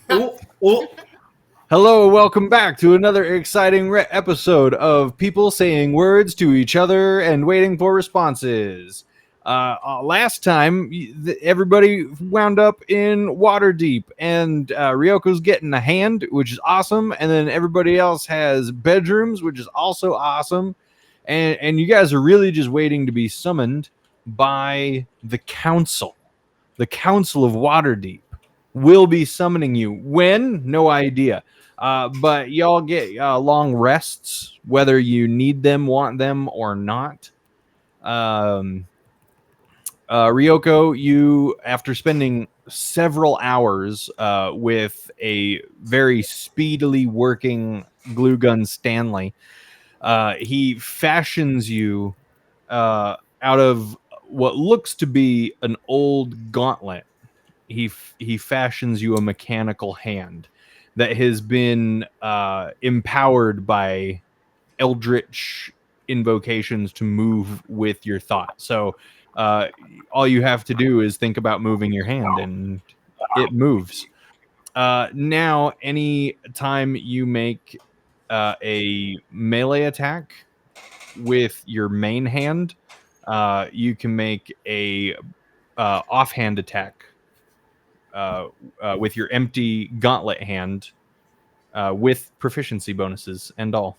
Oh, oh. Hello, welcome back to another exciting episode of people saying words to each other and waiting for responses. Last time, everybody wound up in Waterdeep, and Ryoko's getting a hand, which is awesome, and then everybody else has bedrooms, which is also awesome, and you guys are really just waiting to be summoned by the Council. The Council of Waterdeep will be summoning you. When? No idea. But y'all get long rests, whether you need them, want them, or not. Ryoko, you, after spending several hours with a very speedily working glue gun Stanley, he fashions you out of what looks to be an old gauntlet. He fashions you a mechanical hand that has been empowered by eldritch invocations to move with your thought. So all you have to do is think about moving your hand, and it moves. Now, any time you make a melee attack with your main hand, you can make a offhand attack with your empty gauntlet hand with proficiency bonuses and all.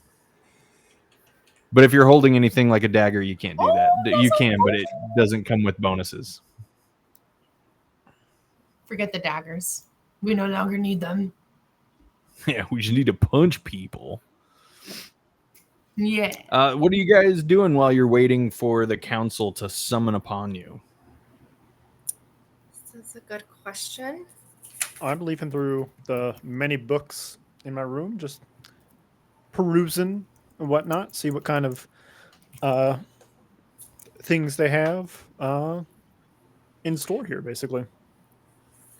But if you're holding anything like a dagger, you can't do that. You can, but it doesn't come with bonuses. Forget the daggers. We no longer need them. Yeah, we just need to punch people. Yeah. What are you guys doing while you're waiting for the council to summon upon you? That's a good question. I'm leafing through the many books in my room, just perusing and whatnot, see what kind of things they have in store here, basically.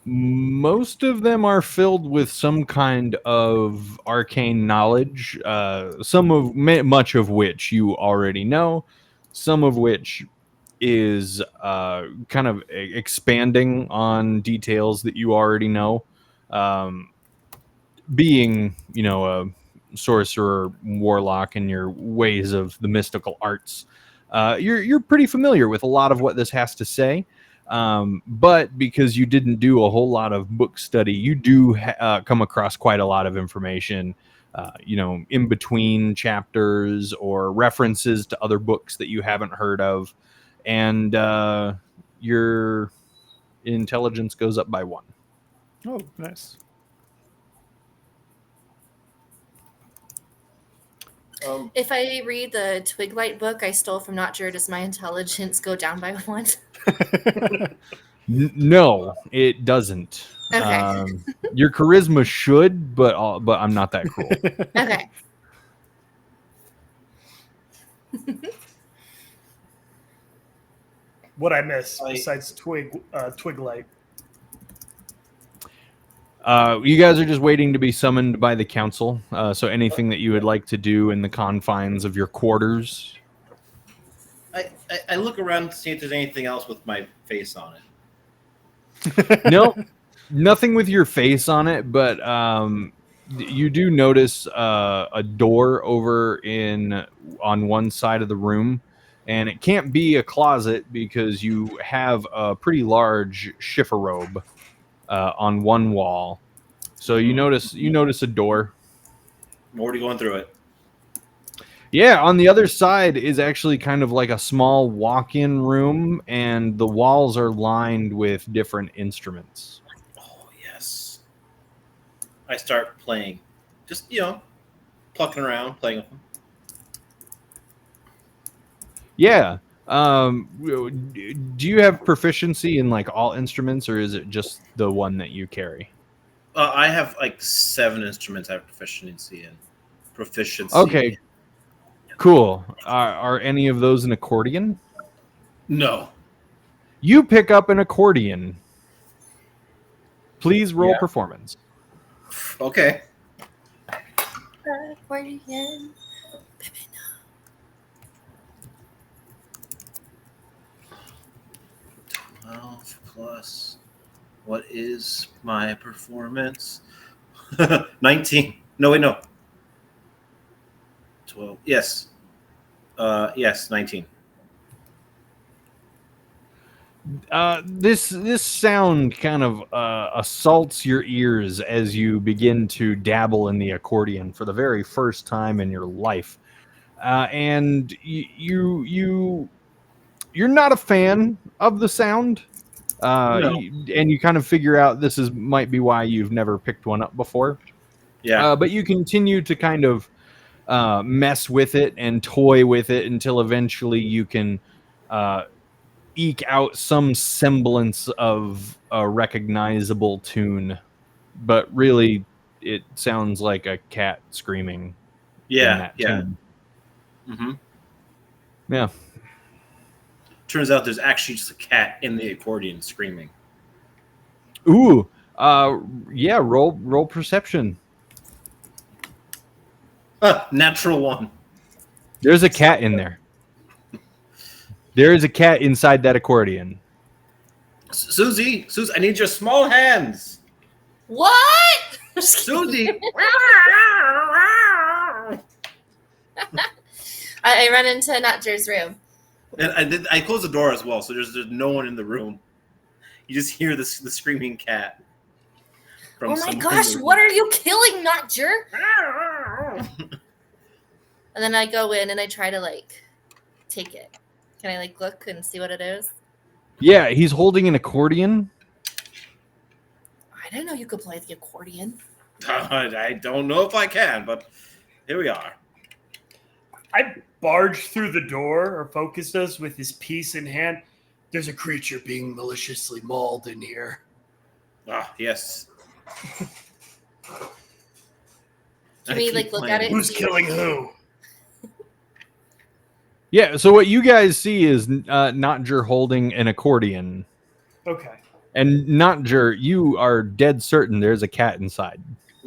Most of them are filled with some kind of arcane knowledge, much of which you already know, some of which is kind of expanding on details that you already know. Being, a sorcerer, warlock, and your ways of the mystical arts, you're pretty familiar with a lot of what this has to say. But because you didn't do a whole lot of book study, you do come across quite a lot of information, in between chapters or references to other books that you haven't heard of. And your intelligence goes up by 1. Oh, nice. If I read the Twiglight book I stole from Not Sure, does my intelligence go down by 1? No, it doesn't. Okay. Your charisma should, but I'm not that cruel. Okay. What I miss besides Twiglight? You guys are just waiting to be summoned by the council. So anything that you would like to do in the confines of your quarters? I look around to see if there's anything else with my face on it. No, nothing with your face on it, but you do notice a door over on one side of the room, and it can't be a closet because you have a pretty large chifforobe on one wall. So you notice a door. I'm already going through it. Yeah, on the other side is actually kind of like a small walk-in room, and the walls are lined with different instruments. Oh, yes. I start playing. Just, plucking around, playing with them. Yeah. Do you have proficiency in like all instruments, or is it just the one that you carry? I have like 7 instruments I have proficiency in. Okay. Cool. Are any of those an accordion? No. You pick up an accordion. Please roll performance. Okay. Accordion. 12 plus What is my performance? 19. No, wait, no. 12. Yes. Yes, 19. This sound kind of assaults your ears as you begin to dabble in the accordion for the very first time in your life, and you're not a fan of the sound, No. and you kind of figure out might be why you've never picked one up before. Yeah. But you continue to kind of mess with it and toy with it until eventually you can eke out some semblance of a recognizable tune, but really it sounds like a cat screaming in that tune. Mm-hmm. Yeah. Turns out there's actually just a cat in the accordion screaming. Ooh. Yeah, roll perception. Natural one. There's a cat in there. There is a cat inside that accordion. Susie, I need your small hands. What? Susie. I run into Nutger's room. And I close the door as well, so there's no one in the room. You just hear the screaming cat. Oh my gosh, what are you killing, Nutger? And then I go in and I try to like take it. Can I like look and see what it is? Yeah, he's holding an accordion. I didn't know you could play the accordion. I don't know if I can, but here we are. I barge through the door, or Focus does, with his piece in hand. There's a creature being maliciously mauled in here. Ah, yes. Can we like look at it? Who's killing who? Yeah, so what you guys see is Notger holding an accordion. Okay. And Notger, you are dead certain there's a cat inside.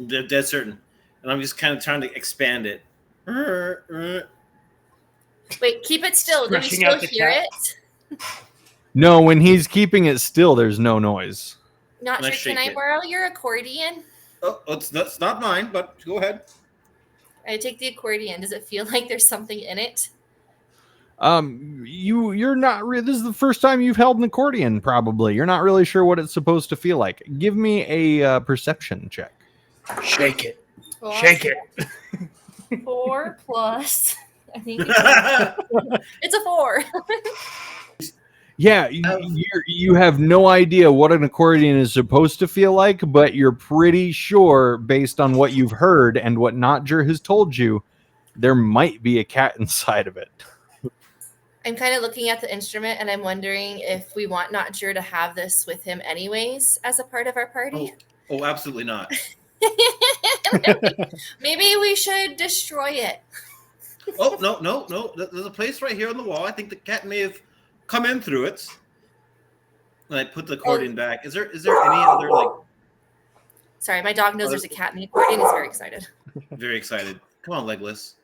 Dead certain. And I'm just kind of trying to expand it. Wait, keep it still. Do we Stretching still out the hear cat. it? No, when he's keeping it still, there's no noise. Not Let's sure. Can shake I it. borrow your accordion? Oh, it's not mine, but go ahead. I take the accordion. Does it feel like there's something in it? You're not this is the first time you've held an accordion, probably. You're not really sure what it's supposed to feel like. Give me a perception check. Shake it. Well, Shake it. 4 plus. I think it's a 4. Yeah, you have no idea what an accordion is supposed to feel like, but you're pretty sure, based on what you've heard and what Notger has told you, there might be a cat inside of it. I'm kind of looking at the instrument and I'm wondering if we want Notger to have this with him anyways as a part of our party. Oh, absolutely not. Maybe we should destroy it. Oh, no. There's a place right here on the wall. I think the cat may have come in through it. And I put the accordion back. Is there any other, like... Sorry, my dog knows there's a cat in the accordion. He's very excited. Very excited. Come on, Legless.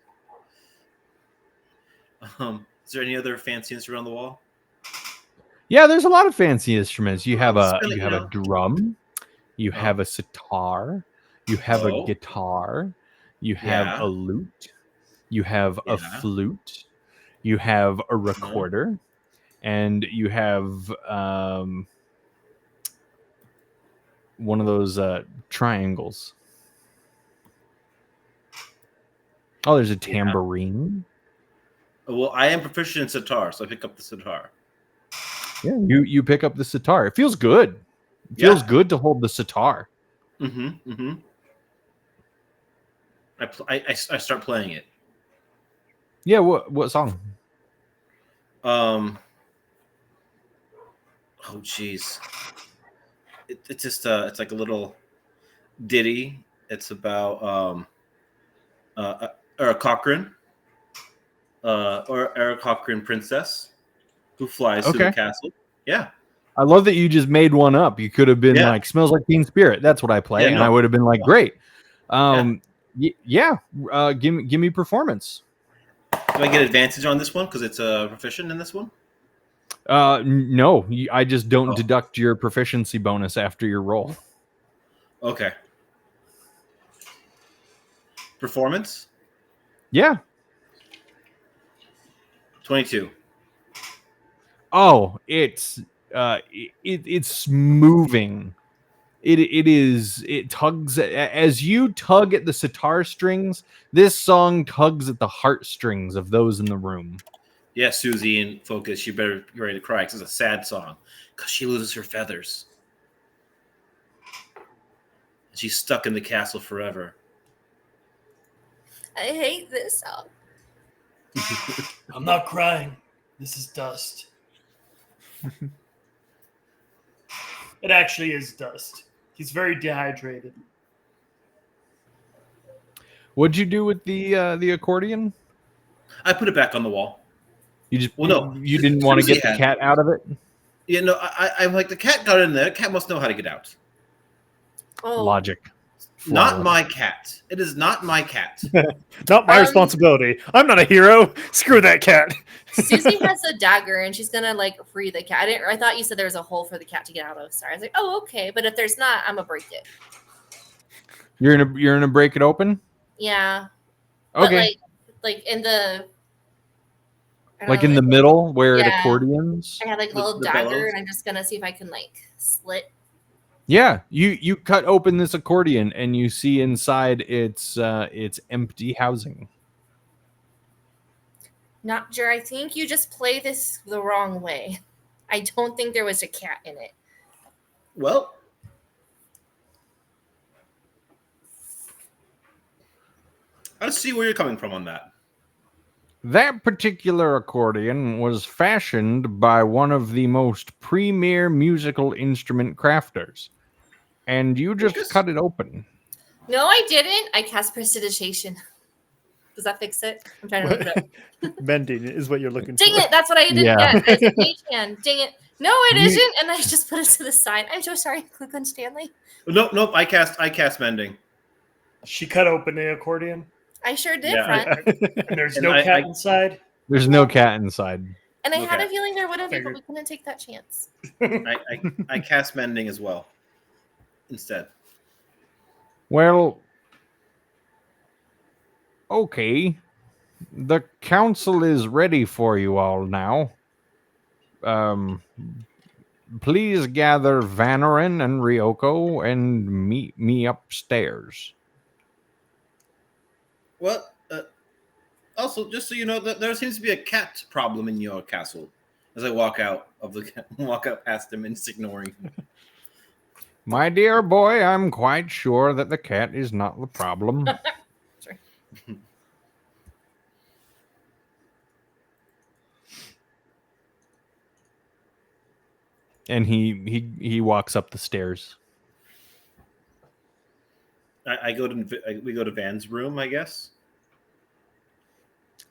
Is there any other fancy instrument on the wall? Yeah, there's a lot of fancy instruments. You have a Spin it, you have you a know. drum, you have a sitar, you have a guitar, you have Yeah. a lute, you have a Yeah. flute, you have a recorder, and you have one of those triangles. Oh, there's a tambourine. Well, I am proficient in sitar, so I pick up the sitar. Yeah, you pick up the sitar. It feels good. It Yeah. feels good to hold the sitar. Mm-hmm. I start playing it. Yeah, what song? Oh, jeez. It's just it's like a little ditty. It's about Eric Cochran, or Eric Cochran princess who flies through the Okay. castle. Yeah. I love that you just made one up. You could have been Yeah. like, "Smells like Teen Spirit." That's what I play, Yeah, and no. I would have been like, "Great." Give me performance. Do I get advantage on this one because it's proficient in this one? No, I just don't Oh. deduct your proficiency bonus after your roll. Okay. Performance? Yeah. 22. Oh, it's it's moving. It tugs as you tug at the sitar strings. This song tugs at the heartstrings of those in the room. Yeah, Susie, and focus. You better get ready to cry because it's a sad song. Because she loses her feathers. And she's stuck in the castle forever. I hate this song. I'm not crying. This is dust. It actually is dust. He's very dehydrated. What'd you do with the accordion? I put it back on the wall. You just Well, no, you didn't want to Susie get the had- cat out of it. Yeah, no, I'm like, the cat got in there. The cat must know how to get out. Oh, Logic. Not Flawed. my cat. It is not my cat. Not my responsibility. I'm not a hero. Screw that cat. Susie has a dagger and she's gonna like free the cat. I thought you said there was a hole for the cat to get out of. Sorry, I was like, oh, okay. But if there's not, I'm gonna break it. You're gonna break it open. Yeah. But Okay. like in the. I don't Like know, in the middle where it Yeah. accordions. I had like a The- little the dagger, bellows? and I'm just gonna see if I can like slit. Yeah, you cut open this accordion and you see inside it's empty housing. Not sure. I think you just play this the wrong way. I don't think there was a cat in it. Well, let's see where you're coming from on that. That particular accordion was fashioned by one of the most premier musical instrument crafters. And you just Lucas? cut it open. No, I didn't. I cast prestidigitation. Does that fix it? I'm trying to look it up. Mending is what you're looking Dang for. it! That's what I didn't Yeah. get. It's a mage hand. Dang it! No, it You- isn't. And I just put it to the side. I'm so sorry, Clifton Stanley. Nope. I cast mending. She cut open the accordion, I sure did, Yeah, friend. and there's And no I- cat I- inside. There's no cat inside. And I had Okay. a feeling there wouldn't be, but Figured. we couldn't take that chance. I cast mending as well. Instead. Well, okay. The council is ready for you all now. Please gather Vanarin and Ryoko and meet me upstairs. Well, also, just so you know, that there seems to be a cat problem in your castle. As I walk out past him and just ignoring him. My dear boy, I'm quite sure that the cat is not the problem. Sure. And he walks up the stairs. We go to Van's room, I guess.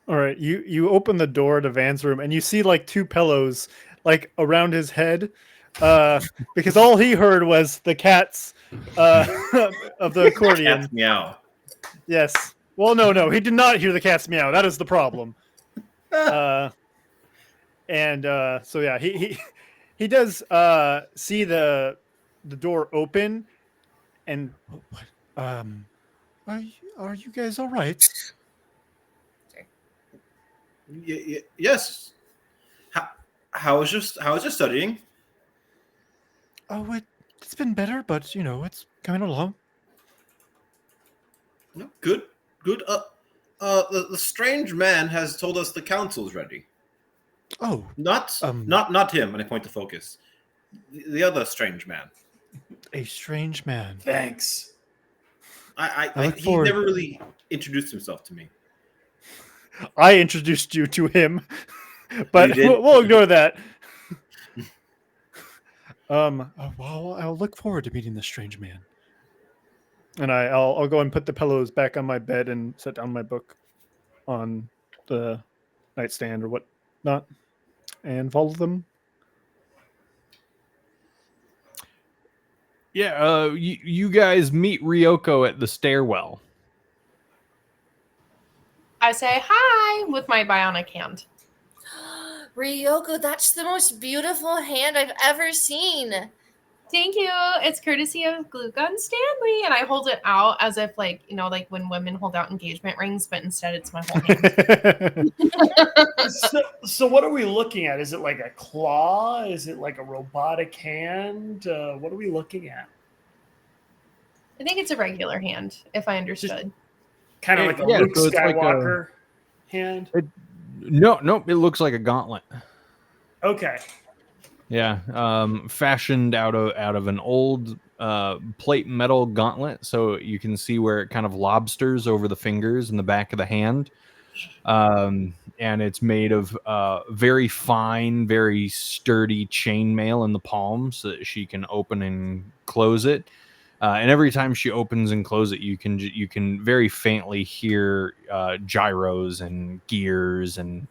All right, you open the door to Van's room and you see like two pillows like around his head, because all he heard was the cats of the accordion. Cat's meow. Yes. Well, no, he did not hear the cat's meow. That is the problem. So yeah, he does see the door open, and are you guys all right? Yes. How was your studying? Oh, it's been better, but it's coming along. No, good. The strange man has told us the council's ready. Oh, Not him. And I point to focus. The other strange man. a strange man. Thanks. I look He forward- never really introduced himself to me. I introduced you to him, but You did? we'll ignore that. Well, I'll look forward to meeting this strange man. And I'll go and put the pillows back on my bed and set down my book on the nightstand or whatnot, and follow them. Yeah, you guys meet Ryoko at the stairwell. I say hi with my bionic hand. Ryoko, that's the most beautiful hand I've ever seen. Thank you. It's courtesy of Glue Gun Stanley. And I hold it out as if, like, you know, like when women hold out engagement rings, but instead it's my whole hand. So what are we looking at? Is it like a claw? Is it like a robotic hand? What are we looking at? I think it's a regular hand, if I understood. Kind of like a Yeah, Luke so it's like Skywalker hand? No, it looks like a gauntlet. Okay. Yeah, fashioned out of an old plate metal gauntlet, so you can see where it kind of lobsters over the fingers in the back of the hand. And it's made of very fine, very sturdy chainmail in the palm, so that she can open and close it. And every time she opens and closes it, you can very faintly hear gyros and gears and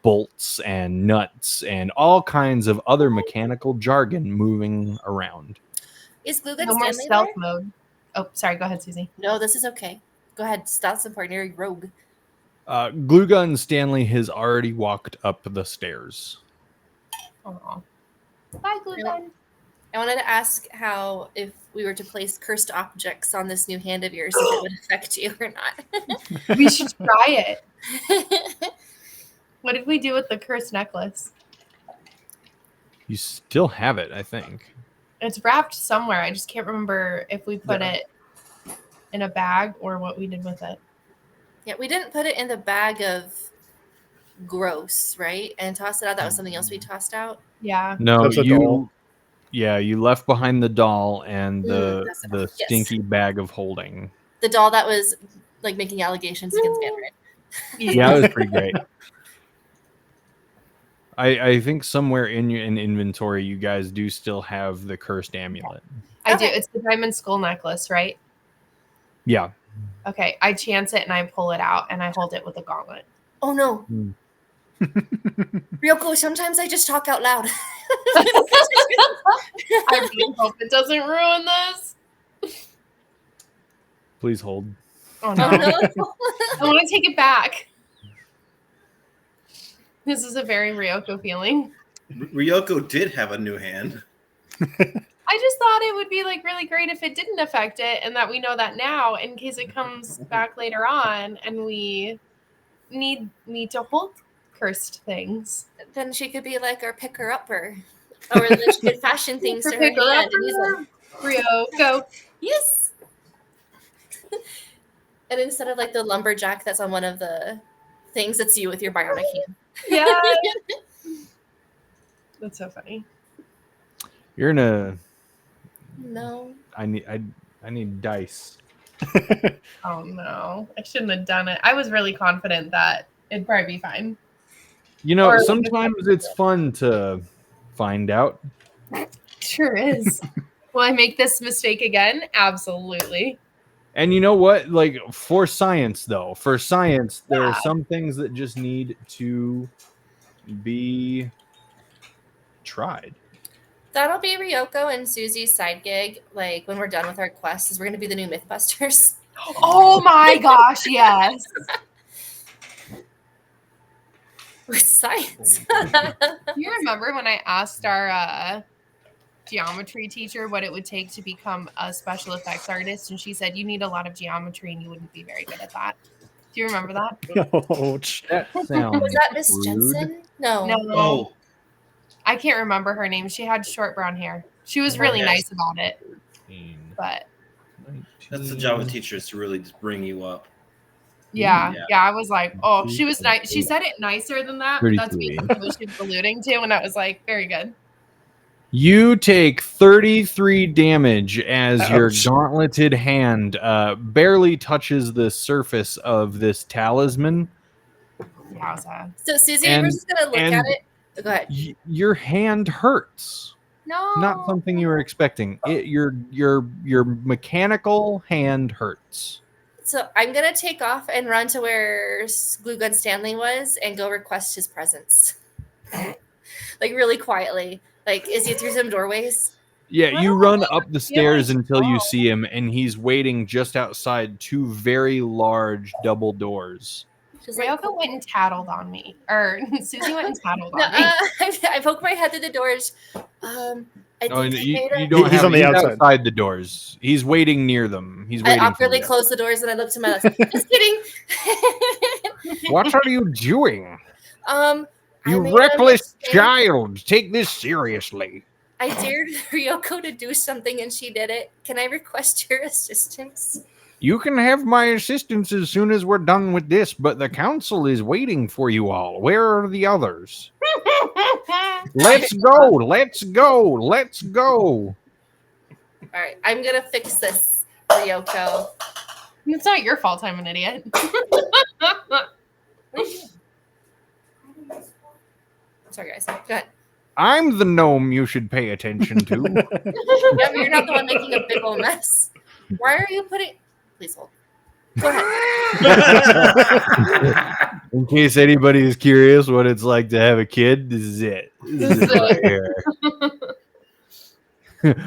bolts and nuts and all kinds of other mechanical jargon moving around. Is Glue Gun No more Stanley stealth there? mode. Oh, sorry. Go ahead, Susie. No, this is okay. Go ahead. That's important. You're a rogue. Glue Gun Stanley has already walked up the stairs. Oh. Bye, Glue Gun. I wanted to ask how, if we were to place cursed objects on this new hand of yours, if it would affect you or not. We should try it. What did we do with the cursed necklace? You still have it, I think. It's wrapped somewhere. I just can't remember if we put it in a bag or what we did with it. Yeah, we didn't put it in the bag of gross, right? And toss it out. That was something else we tossed out. Yeah. No, That's a doll. Yeah, you left behind the doll and the Yes. stinky bag of holding. The doll that was like making allegations against Mandarin. Yeah, it was pretty great. I think somewhere in your inventory, you guys do still have the cursed amulet. I Okay. do. It's the diamond skull necklace, right? Yeah. Okay. I chance it and I pull it out and I hold it with a gauntlet. Oh no. Hmm. Ryoko, sometimes I just talk out loud. I really hope it doesn't ruin this. Please hold. Oh no. Oh no. I want to take it back. This is a very Ryoko feeling. Ryoko did have a new hand. I just thought it would be like really great if it didn't affect it and that we know that now in case it comes back later on and we need me to hold cursed things. Then she could be like our picker-upper. Or then she could fashion things to her hand and use them. Ryoko. Yes. And instead of like the lumberjack that's on one of the things, it's you with your bionic hand. Yeah. That's so funny. You're in a. No. I need dice. Oh no. I shouldn't have done it. I was really confident that it'd probably be fine. You know, Or- sometimes it's fun to find out. Sure is. Will I make this mistake again? Absolutely. And you know what? Like for science, though, there are Yeah. some things that just need to be tried. That'll be Ryoko and Susie's side gig. Like when we're done with our quest, is we're gonna be the new Mythbusters. Oh my gosh, yes. With science. You remember when I asked our geometry teacher what it would take to become a special effects artist, and she said you need a lot of geometry and you wouldn't be very good at that. Do you remember that? Ouch. That sounds. Was that Miss rude. Jensen? No. No, Oh, I can't remember her name. She had short brown hair. She was really Yes. nice about it, but that's the job of teachers to really just bring you up. yeah, Yeah. I was like, oh, she was nice. She said it nicer than that, but that's 33. basically what she was alluding to, and I was like, very good. You take 33 damage as your Ouch. gauntleted hand barely touches the surface of this talisman. Yowza. So Susie, And- we're just gonna look and- at it. Go ahead. Your hand hurts. No, Not something you were expecting. Your mechanical hand hurts. So I'm gonna take off and run to where Glue Gun Stanley was and go request his presence. Like really quietly. Like, is he through some doorways? Yeah, you run up the stairs like until you so. see him, and he's waiting just outside two very large double doors. She's like, Ryoko went and tattled on me. Or Susie went and tattled no, on me. I poke my head through the doors. I think Oh, and I you, made a- you don't He's have on the outside. outside the doors. He's waiting near them. He's I waiting for awkwardly you. close the doors and I look to my left. Just kidding. What are you doing? I You made a reckless mistake. child. Take this seriously. I dared Ryoko to do something and she did it. Can I request your assistance? You can have my assistance as soon as we're done with this, but the council is waiting for you all. Where are the others? Let's go. Let's go. Let's go. All right, I'm gonna fix this, Ryoko. It's not your fault I'm an idiot. Sorry, guys. Go ahead. I'm the gnome you should pay attention to. Yeah, but you're not the one making a big old mess. Why are you putting? Please hold. Go ahead. In case anybody is curious what it's like to have a kid, this is it. This is it right here.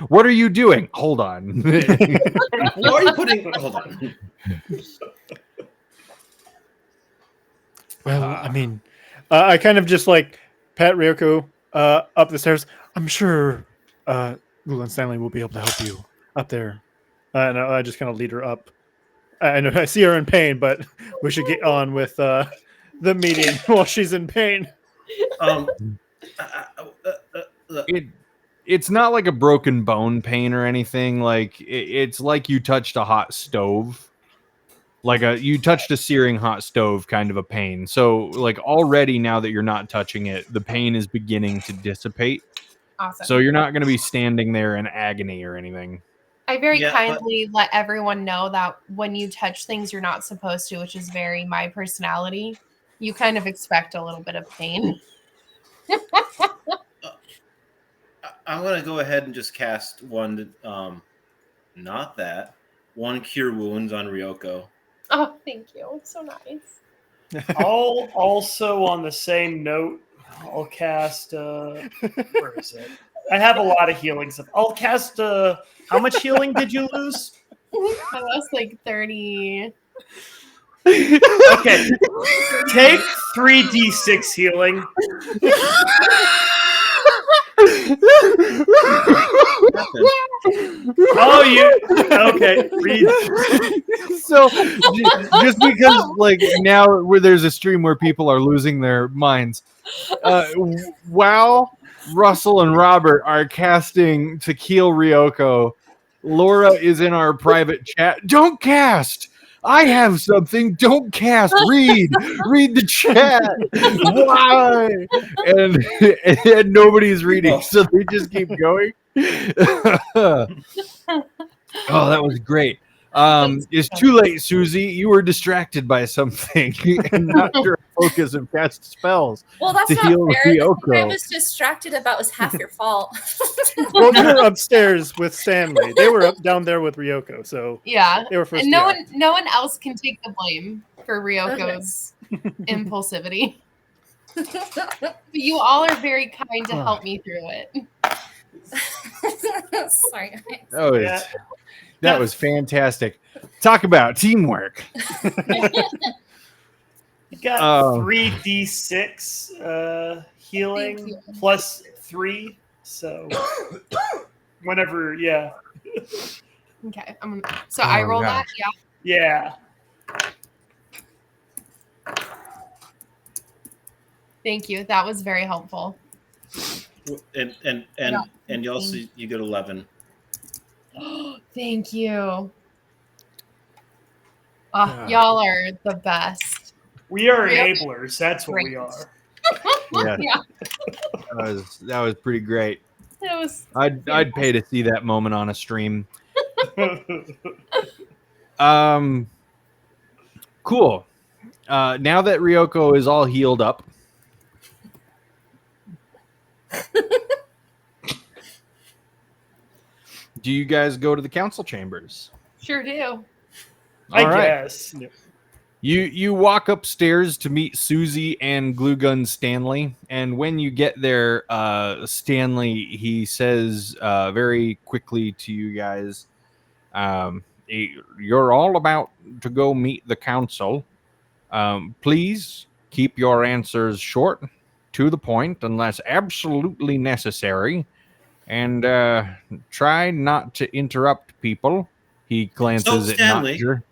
What are you doing? Hold on. What are you putting? Hold on. Well, I mean, I kind of just like pat Ryoko up the stairs. I'm sure Lulan Stanley will be able to help you up there. And I just kind of lead her up. I know I see her in pain, but we should get on with the meeting while she's in pain. It's not like a broken bone pain or anything. Like it's like you touched a hot stove. You touched a searing hot stove kind of a pain. So like already now that you're not touching it, the pain is beginning to dissipate. Awesome. So you're not going to be standing there in agony or anything. I very Yeah, kindly let everyone know that when you touch things you're not supposed to, which is very my personality, you kind of expect a little bit of pain. I'm gonna go ahead and just cast one. Not that one cure wounds on Ryoko. Oh, thank you. It's so nice. I'll also, on the same note, I'll cast. Where is it? I have a lot of healing stuff. I'll cast. How much healing did you lose? I lost like 30. Okay, take 3d6 healing. Oh, you okay? So just because like now where there's a stream where people are losing their minds, while Russell and Robert are casting to heal Ryoko, Laura is in our private chat. Don't cast. I have something. Don't cast. Read the chat. Why? And nobody's reading, so they just keep going. Oh, that was great. It's too late, Susie. You were distracted by something and not your focus of cast spells. Well, that's To not heal fair. The Ryoko. thing I was distracted about was half your fault. Well, you were upstairs with Stanley. They were up down there with Ryoko, so Yeah. they were first. And no one else can take the blame for Ryoko's impulsivity. But you all are very kind to help me through it. Sorry, guys. Oh, Yeah. that was fantastic. Talk about teamwork. You got Oh. 3d6 healing Thank you. plus 3. So whenever, yeah. Okay. So I roll that. gosh. Yeah. Yeah. Thank you. That was very helpful. And you also you get 11. Thank you. Y'all are the best. We are Really? enablers. That's what we Great. are. Yeah. Yeah. That was pretty great. It was I'd pay to see that moment on a stream. Cool. Now that Ryoko is all healed up, do you guys go to the council chambers? sure do. I All right. guess. You walk upstairs to meet Susie and Glue Gun Stanley, and when you get there, Stanley, he says very quickly to you guys, you're all about to go meet the council. Please keep your answers short, to the point, unless absolutely necessary, and try not to interrupt people. He glances at Stanley. Notcher.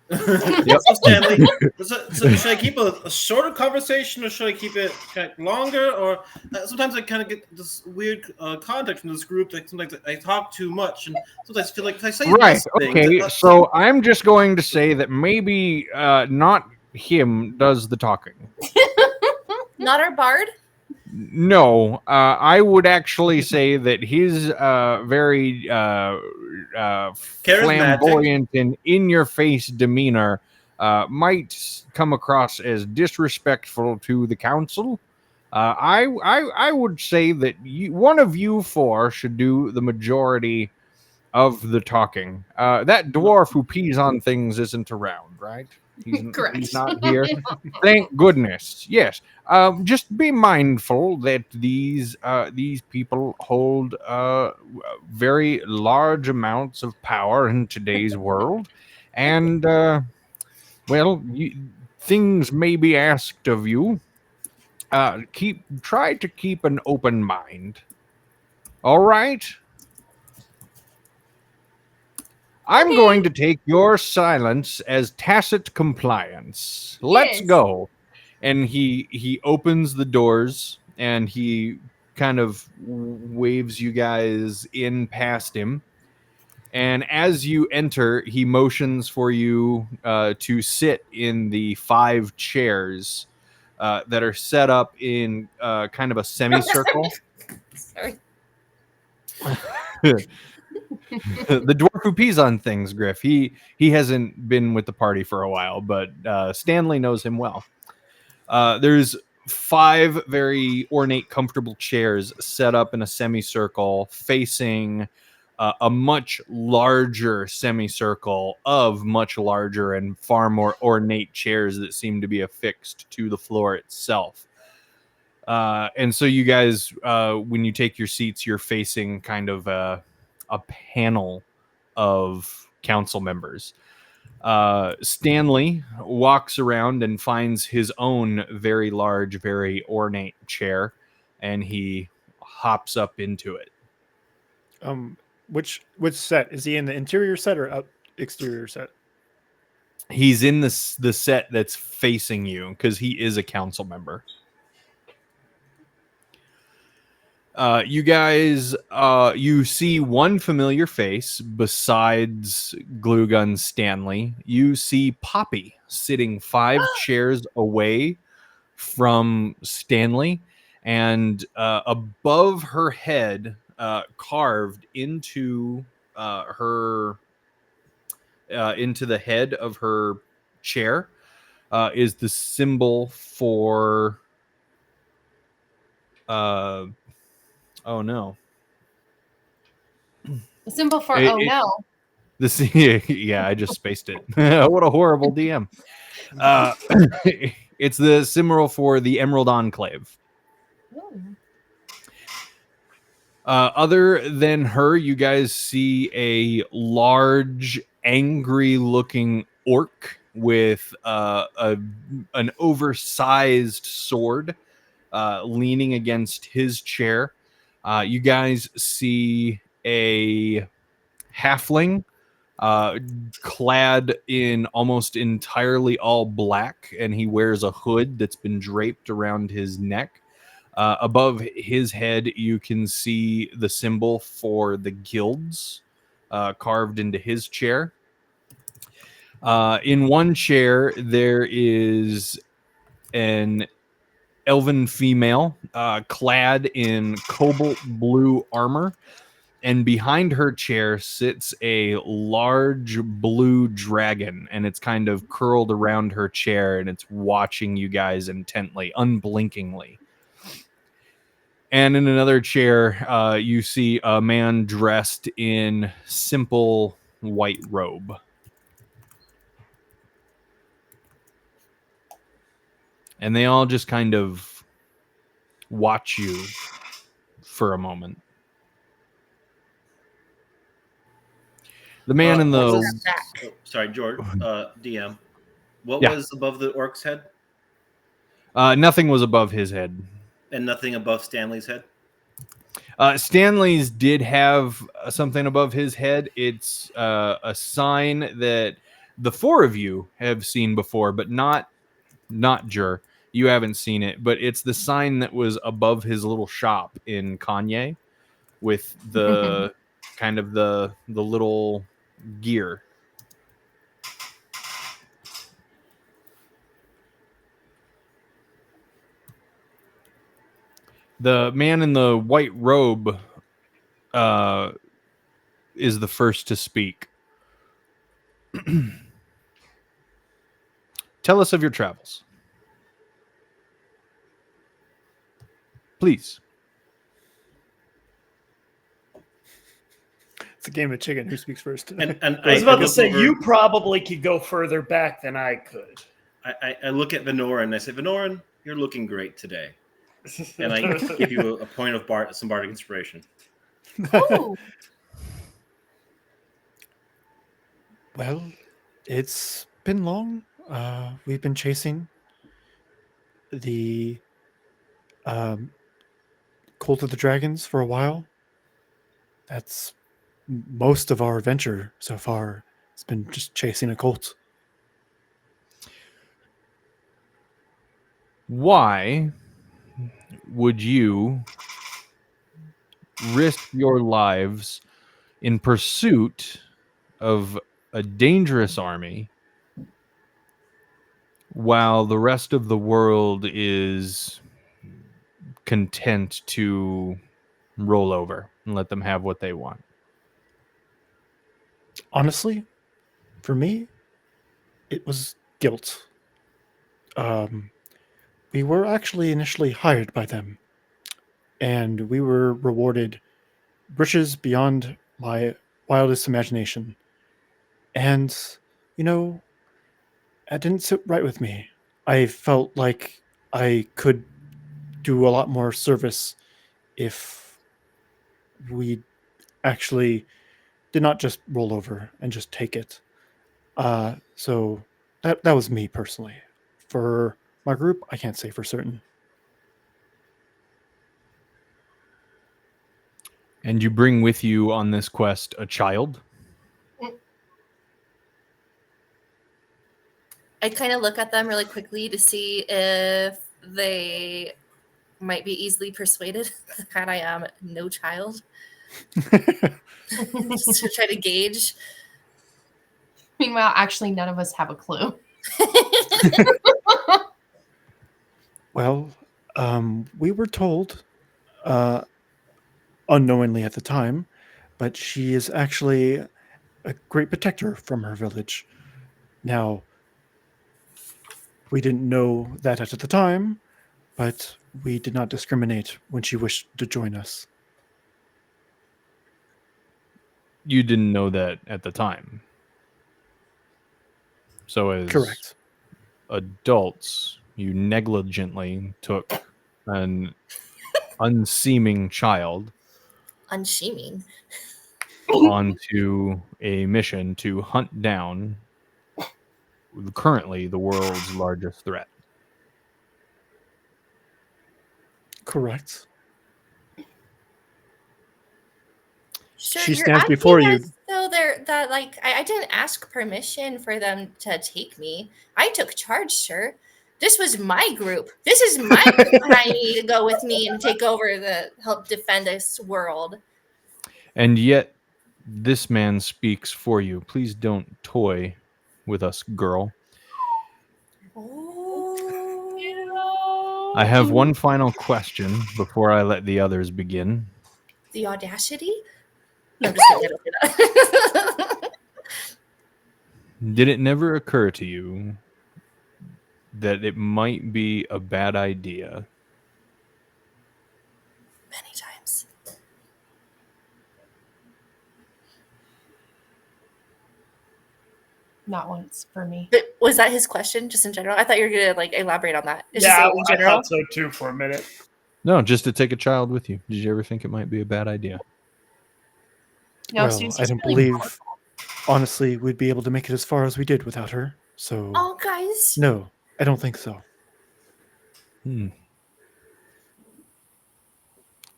Yep. So Stanley, so should I keep a shorter conversation, or should I keep it kind of longer? Or sometimes I kind of get this weird context from this group that sometimes I talk too much, and sometimes I feel like if I say Right. less things, Okay. So I'm just going to say that maybe not him does the talking. Not our bard? No, I would actually say that his very flamboyant and in-your-face demeanor might come across as disrespectful to the council. I would say that one of you four should do the majority of the talking. That dwarf who pees on things isn't around, right? Correct. He's not here. Thank goodness. Yes. Just be mindful that these people hold very large amounts of power in today's world, and well, things may be asked of you. Try to keep an open mind. All right. I'm going to take your silence as tacit compliance. Let's Yes. go. And he opens the doors and he kind of waves you guys in past him. And as you enter, he motions for you to sit in the 5 chairs that are set up in kind of a semicircle. Sorry. The dwarf who pees on things, Griff. He hasn't been with the party for a while, but Stanley knows him well. There's 5 very ornate, comfortable chairs set up in a semicircle facing a much larger semicircle of much larger and far more ornate chairs that seem to be affixed to the floor itself. And so you guys, when you take your seats, you're facing kind of a panel of council members. Stanley walks around and finds his own very large, very ornate chair, and he hops up into it. Which set is he in? The interior set or exterior set? He's in the set that's facing you because he is a council member. You guys, you see one familiar face besides Glue Gun Stanley. You see Poppy sitting 5 chairs away from Stanley, and above her head, carved into into the head of her chair, is the symbol for. Oh no. The symbol for oh no. This yeah, I just spaced it. What a horrible DM. It's the symbol for the Emerald Enclave. Other than her, you guys see a large, angry-looking orc with an oversized sword leaning against his chair. You guys see a halfling clad in almost entirely all black, and he wears a hood that's been draped around his neck. Above his head, you can see the symbol for the guilds carved into his chair. In one chair, there is an elven female clad in cobalt blue armor, and behind her chair sits a large blue dragon, and it's kind of curled around her chair, and it's watching you guys intently, unblinkingly. And in another chair, you see a man dressed in simple white robe. And they all just kind of watch you for a moment. The man in the... sorry, George, DM. What Yeah. was above the orc's head? Nothing was above his head. And nothing above Stanley's head? Stanley's did have something above his head. It's a sign that the four of you have seen before, but not Jur. You haven't seen it, but it's the sign that was above his little shop in Kanye with the kind of the little gear. The man in the white robe is the first to speak. Tell us of your travels. Please. It's a game of chicken. Who speaks first? And I was about to look say, over- you probably could go further back than I could. I look at Venoran and I say, Venoran, you're looking great today. And I give you a point of some bardic inspiration. Ooh. Well, it's been long. We've been chasing the Cult of the Dragons for a while. That's most of our adventure so far. It's been just chasing a cult. Why would you risk your lives in pursuit of a dangerous army while the rest of the world is content to roll over and let them have what they want? Honestly, for me, it was guilt. We were actually initially hired by them, and we were rewarded riches beyond my wildest imagination. And, you know, that didn't sit right with me. I felt like I could do a lot more service if we actually did not just roll over and just take it. So that was me personally. For my group, I can't say for certain. And you bring with you on this quest a child? I kind of look at them really quickly to see if they might be easily persuaded that I am no child. Just to try to gauge. Meanwhile, actually, none of us have a clue. Well, we were told, unknowingly at the time, but she is actually a great protector from her village. Now, we didn't know that at the time, but we did not discriminate when she wished to join us. You didn't know that at the time. So as Correct. adults, you negligently took an unseeming child Unshaming. onto a mission to hunt down currently the world's largest threat. Correct. Sure, She you're stands acting before you. as though they're that like I didn't ask permission for them to take me. I took charge, sir. This was my group. This is my group, and I need to go with me and take over help defend this world. And yet, this man speaks for you. Please don't toy with us, girl. Oh, I have one final question before I let the others begin. the audacity. No, I'm just kidding. I don't do that. Did it never occur to you that it might be a bad idea Many times. Not once for me. But was that his question, just in general? I thought you were gonna like elaborate on that. It's Yeah, just in I general. thought so too for a minute. No, just to take a child with you. Did you ever think it might be a bad idea? No, Well, Susie's I don't really believe powerful. honestly, we'd be able to make it as far as we did without her. So, Oh, guys. no, I don't think so. Hmm.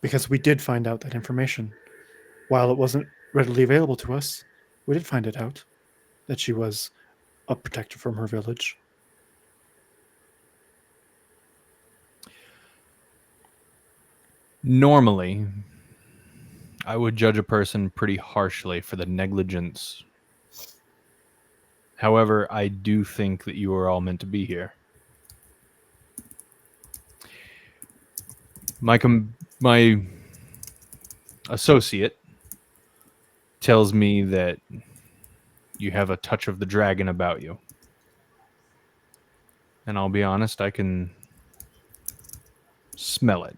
Because we did find out that information. While it wasn't readily available to us, we did find it out that she was a protector from her village. Normally, I would judge a person pretty harshly for the negligence. However, I do think that you are all meant to be here. My associate tells me that you have a touch of the dragon about you. And I'll be honest, I can smell it.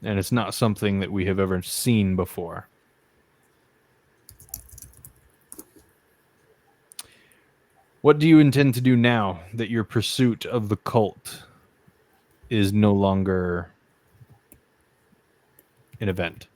And it's not something that we have ever seen before. What do you intend to do now that your pursuit of the cult is no longer an event?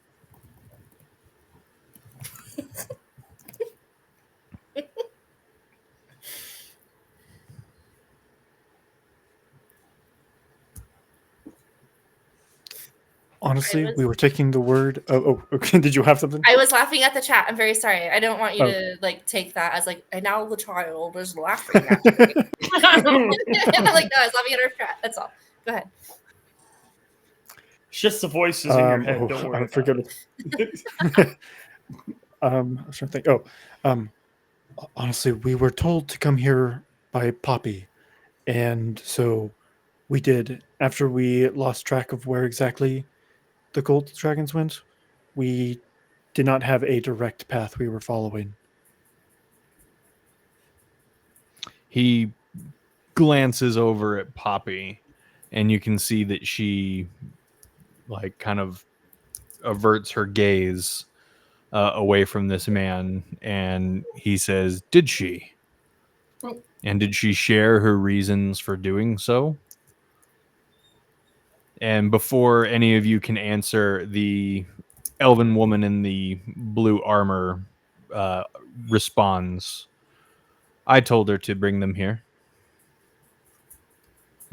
Honestly, was- we were taking the word. Oh, okay. Did you have something? I was laughing at the chat. I'm very sorry. I don't want you Oh. to like take that as like, and now the child is laughing at me. I'm like, no, I was laughing at her chat. That's all. Go ahead. It's just the voices in your head. Don't worry. I About forget it. it. I was trying to think. Honestly, we were told to come here by Poppy, and so we did. After we lost track of where exactly the gold dragons went, we did not have a direct path we were following. He glances over at Poppy, and you can see that she, like, kind of averts her gaze away from this man, and he says, "Did she? And did she share her reasons for doing so?" And before any of you can answer, the elven woman in the blue armor responds, "I told her to bring them here."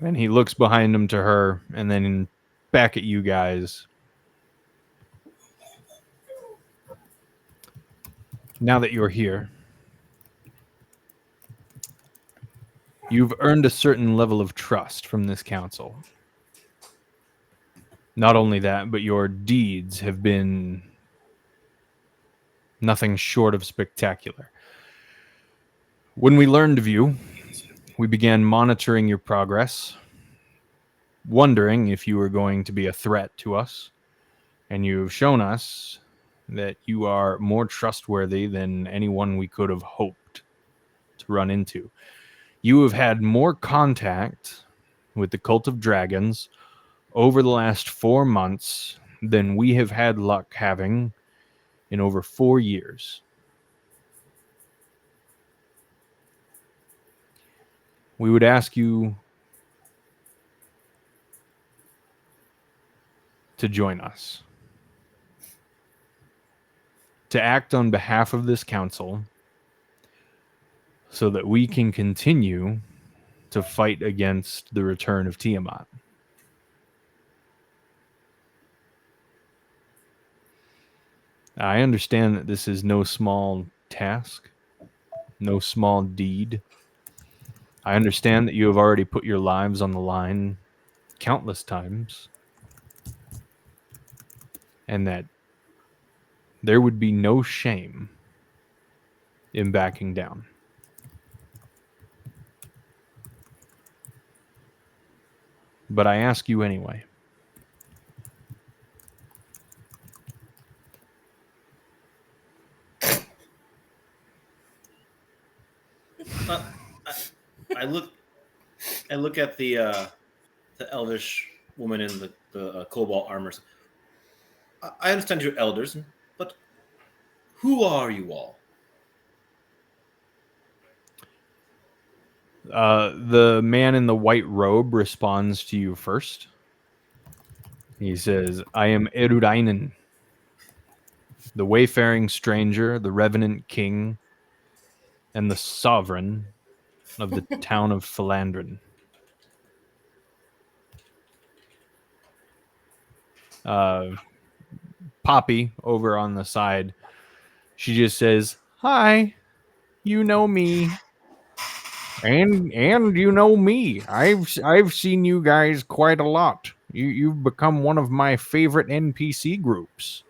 And he looks behind him to her and then back at you guys. Now that you're here, you've earned a certain level of trust from this council. Not only that, but your deeds have been nothing short of spectacular. When we learned of you, we began monitoring your progress, wondering if you were going to be a threat to us, and you've shown us that you are more trustworthy than anyone we could have hoped to run into. You have had more contact with the Cult of Dragons over the last 4 months than we have had luck having in over 4 years. We would ask you to join us, to act on behalf of this council so that we can continue to fight against the return of Tiamat. I understand that this is no small task, no small deed. I understand that you have already put your lives on the line countless times, and that there would be no shame in backing down. But I ask you anyway. I look at the elvish woman in the cobalt armors. I understand you're elders, but who are you all? The man in the white robe responds to you first. He says, "I am Erudainen, the wayfaring stranger, the revenant king, and the sovereign of the town of Philandrin. Poppy, over on the side, she just says, "Hi, you know me, and you know me. I've seen you guys quite a lot. You've become one of my favorite NPC groups."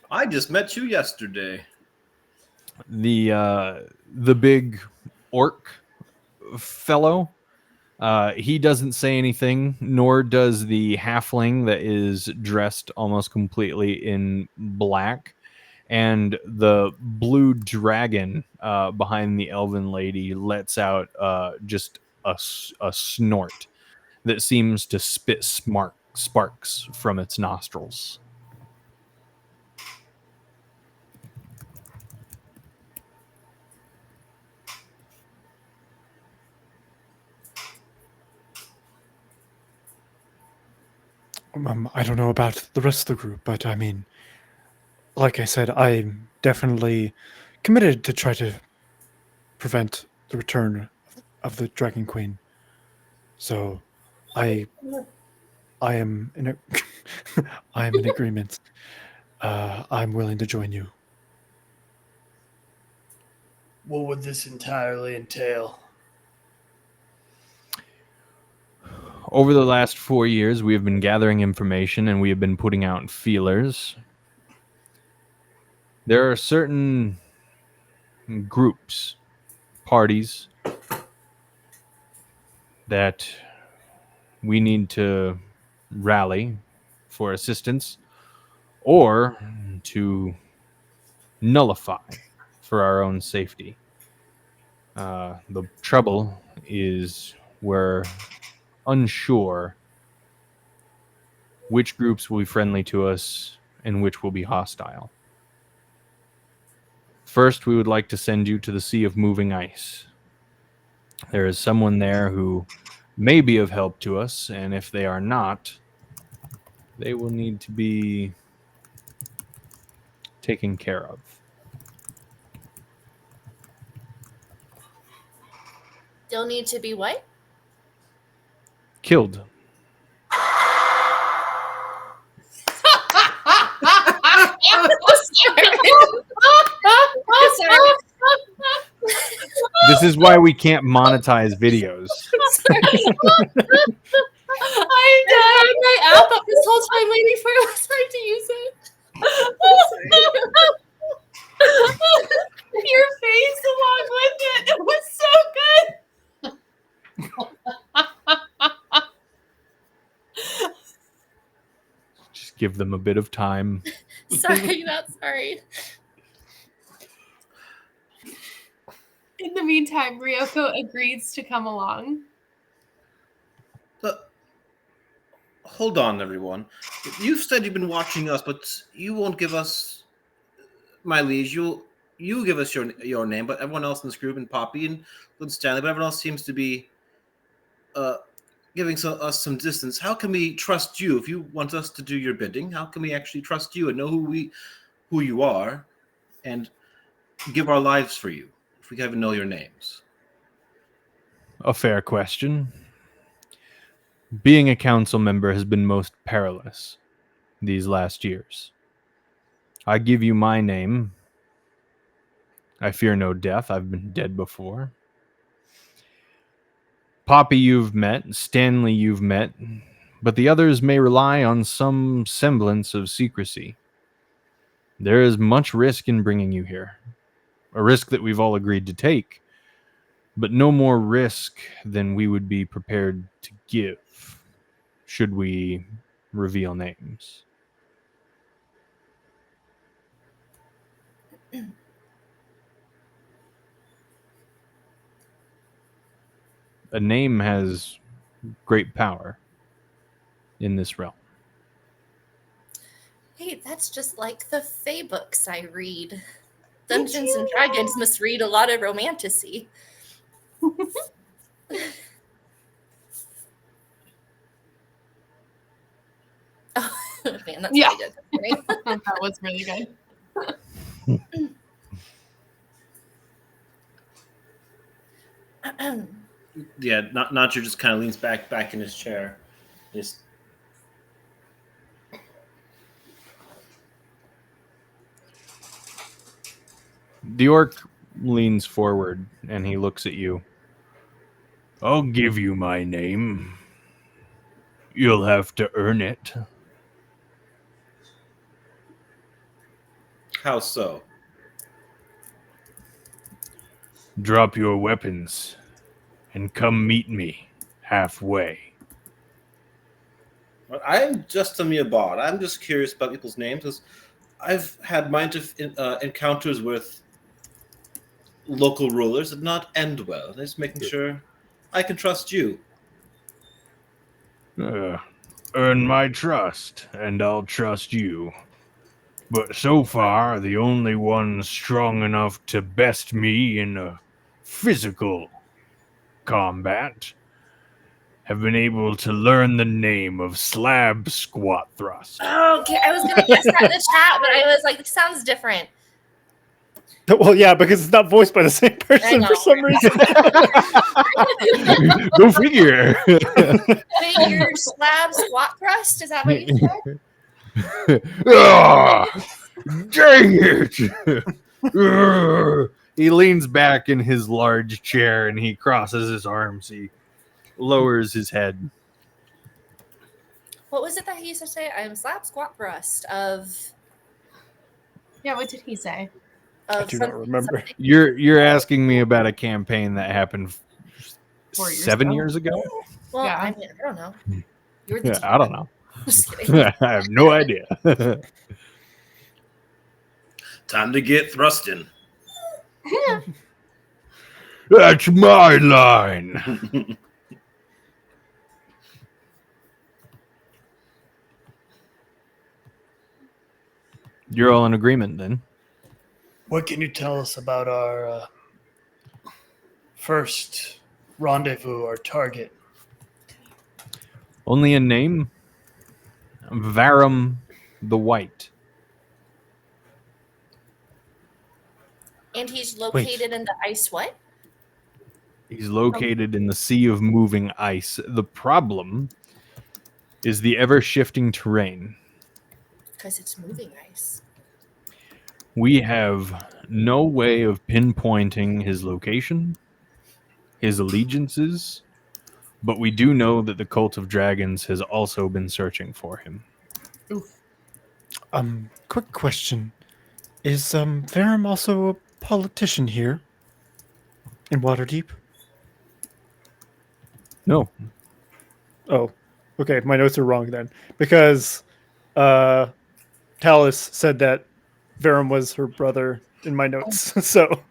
I just met you yesterday. The big orc fellow, he doesn't say anything, nor does the halfling that is dressed almost completely in black, and the blue dragon behind the elven lady lets out just a snort that seems to spit sparks from its nostrils. I don't know about the rest of the group, but I mean, like I said, I'm definitely committed to try to prevent the return of the Dragon Queen. So, I am in a I am in agreement. I'm willing to join you. What would this entirely entail? Over the last 4 years, we have been gathering information and we have been putting out feelers. There are certain groups, parties, that we need to rally for assistance or to nullify for our own safety. The trouble is we're unsure which groups will be friendly to us and which will be hostile. First, we would like to send you to the Sea of Moving Ice. There is someone there who may be of help to us, and if they are not, they will need to be taken care of. They'll need to be what? Killed. This is why we can't monetize videos. I'm done. My app up this whole time waiting for us time to use it. Your face along with it. It was so good. Just give them a bit of time. Sorry, not sorry. In the meantime, Ryoko agrees to come along. Hold on, everyone. You've said you've been watching us, but you won't give us, my liege. You give us your name, but everyone else in this group, and Poppy and Good Stanley, but everyone else seems to be giving us some distance. How can we trust you if you want us to do your bidding? How can we actually trust you and know who you are, and give our lives for you if we can't even know your names? A fair question. Being a council member has been most perilous these last years. I give you my name. I fear no death. I've been dead before. Poppy you've met, Stanley you've met, but the others may rely on some semblance of secrecy. There is much risk in bringing you here. A risk that we've all agreed to take, but no more risk than we would be prepared to give should we reveal names. A name has great power in this realm. Hey, that's just like the Fae books I read. Dungeons and Dragons must read a lot of romantasy. Oh. Man, that's Yeah. really good. That was really good. Yeah, Nacho just kind of leans back in his chair. Just The orc leans forward and he looks at you. I'll give you my name. You'll have to earn it. how so? Drop your weapons and come meet me halfway. I'm just a mere bard. I'm just curious about people's names because I've had my encounters with local rulers that not end well. Just making sure I can trust you. Earn my trust, and I'll trust you. But so far, the only ones strong enough to best me in a physical combat have been able to learn the name of Slab Squat Thrust. Okay, I was gonna guess that in the chat, but I was like, it sounds different. Well, yeah, because it's not voiced by the same person for know. some reason. Go figure. Figure slab squat thrust. Is that what you said? Dang it! He leans back in his large chair and he crosses his arms. He lowers his head. What was it that he used to say? I'm slab squat thrust of. Yeah, what did he say? I do not remember. You're asking me about a campaign that happened 4 years 7 ago. years ago? Well, Yeah. I mean, I don't know. You were the Yeah, I don't know. Just kidding. I have no idea. Time to get thrusting. That's my line. You're all in agreement then. What can you tell us about our first rendezvous, our target? Only a name? Varum the White. And he's located in the ice what? He's located in the sea of moving ice. The problem is the ever-shifting terrain. Because it's moving ice. We have no way of pinpointing his location, his allegiances, but we do know that the Cult of Dragons has also been searching for him. Quick question. Is Varum also a politician here in Waterdeep? No. Oh, okay. My notes are wrong then. Because Talus said that Varum was her brother in my notes. So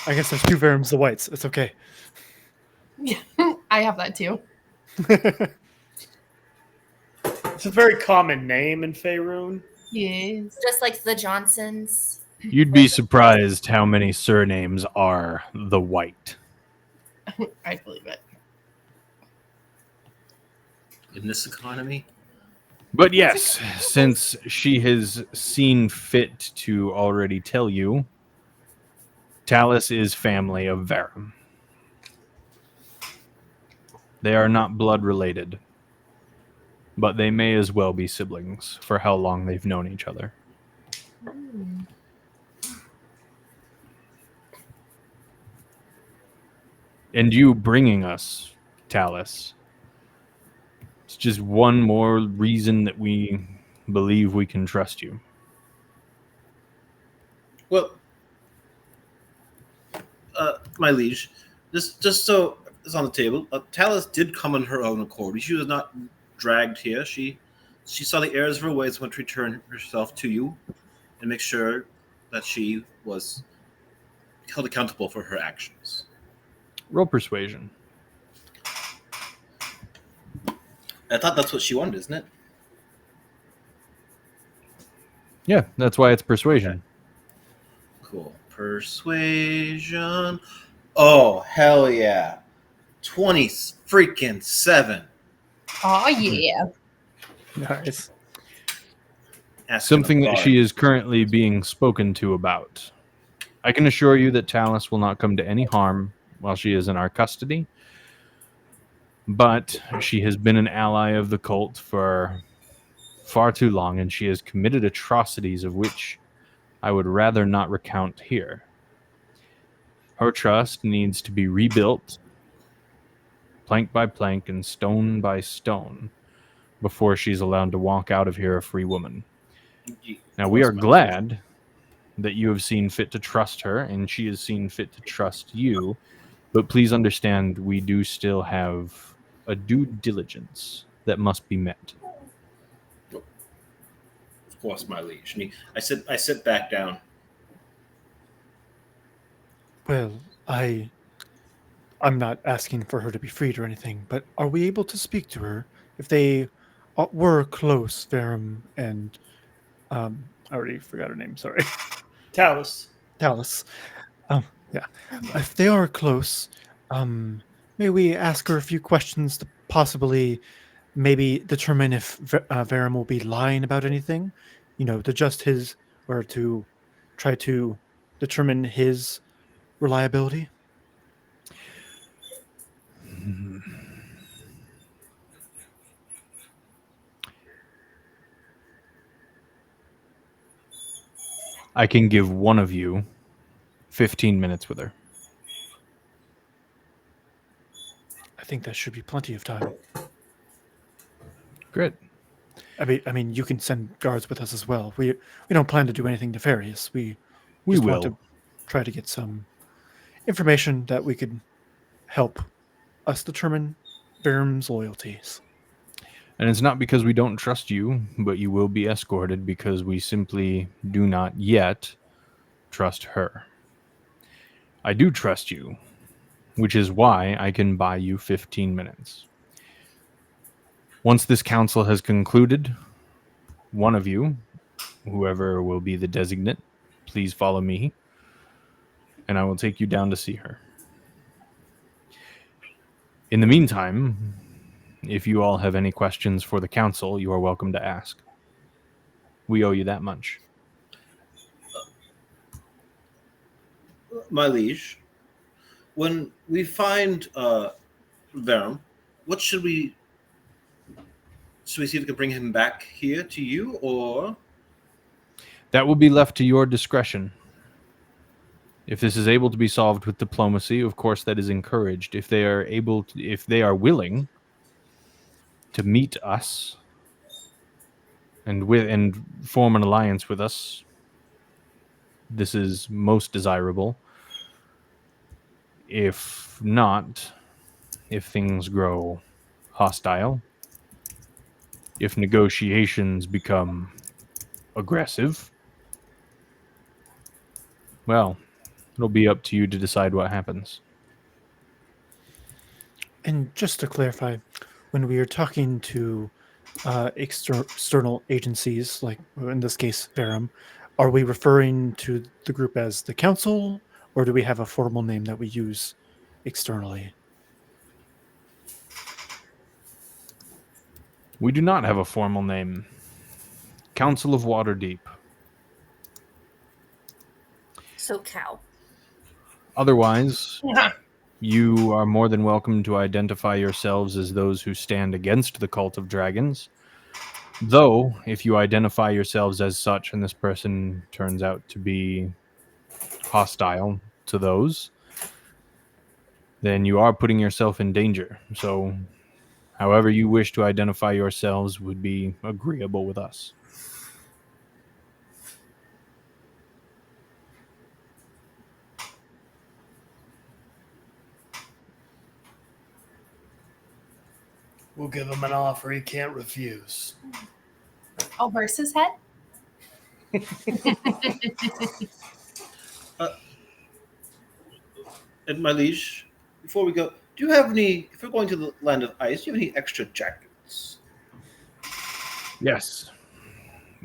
I guess there's two Varums the Whites. It's okay. Yeah, I have that too. It's a very common name in Faerun. Yes. Just like the Johnsons. You'd be surprised how many surnames are the White. I believe it. In this economy? But yes, since she has seen fit to already tell you, Talus is family of Varum. They are not blood related, but they may as well be siblings for how long they've known each other. And you bringing us Talus, it's just one more reason that we believe we can trust you. Well, my liege, just so it's on the table, Talus did come on her own accord. She was not dragged here. She saw the errors of her ways, went to return herself to you and make sure that she was held accountable for her actions. Roll persuasion. I thought that's what she wanted, isn't it? Yeah, that's why it's persuasion. Cool. Persuasion. Oh, hell yeah. 20 freaking 7. Oh yeah. Nice. Something that she is currently being spoken to about. I can assure you that Talus will not come to any harm while she is in our custody, but she has been an ally of the cult for far too long, and she has committed atrocities of which I would rather not recount here. Her trust needs to be rebuilt, plank by plank and stone by stone, before she's allowed to walk out of here a free woman. Now, we are glad that you have seen fit to trust her, and she has seen fit to trust you, but please understand we do still have a due diligence that must be met. Of course, my liege. And I sit back down. Well, I'm not asking for her to be freed or anything, but are we able to speak to her? If they were close, Verum and I already forgot her name. Sorry, Talus. Talus. Yeah, if they are close, may we ask her a few questions to possibly maybe determine if Verum will be lying about anything? You know, to just his or to try to determine his reliability. I can give one of you 15 minutes with her. I think that should be plenty of time. Great. I mean, you can send guards with us as well. We don't plan to do anything nefarious. We just want to try to get some information that we could help us determine Verum's loyalties. And it's not because we don't trust you, but you will be escorted because we simply do not yet trust her. I do trust you, which is why I can buy you 15 minutes. Once this council has concluded, one of you, whoever will be the designate, please follow me, and I will take you down to see her. In the meantime, if you all have any questions for the council, you are welcome to ask. We owe you that much. My liege, when we find Verum, what should we see if we can bring him back here to you, or That will be left to your discretion. If this is able to be solved with diplomacy, of course that is encouraged. If they are willing to meet us and form an alliance with us, this is most desirable. If not, if things grow hostile, if negotiations become aggressive, well, it'll be up to you to decide what happens. And just to clarify, when we are talking to external agencies, like in this case, Verum, are we referring to the group as the Council, or do we have a formal name that we use externally? We do not have a formal name. Council of Waterdeep. So cow. Otherwise, you are more than welcome to identify yourselves as those who stand against the cult of dragons. Though, if you identify yourselves as such and this person turns out to be hostile to those, then you are putting yourself in danger. So, however you wish to identify yourselves would be agreeable with us. We'll give him an offer he can't refuse. I'll verse his head. and my liege, before we go, do you have any? If we're going to the land of ice, do you have any extra jackets? Yes.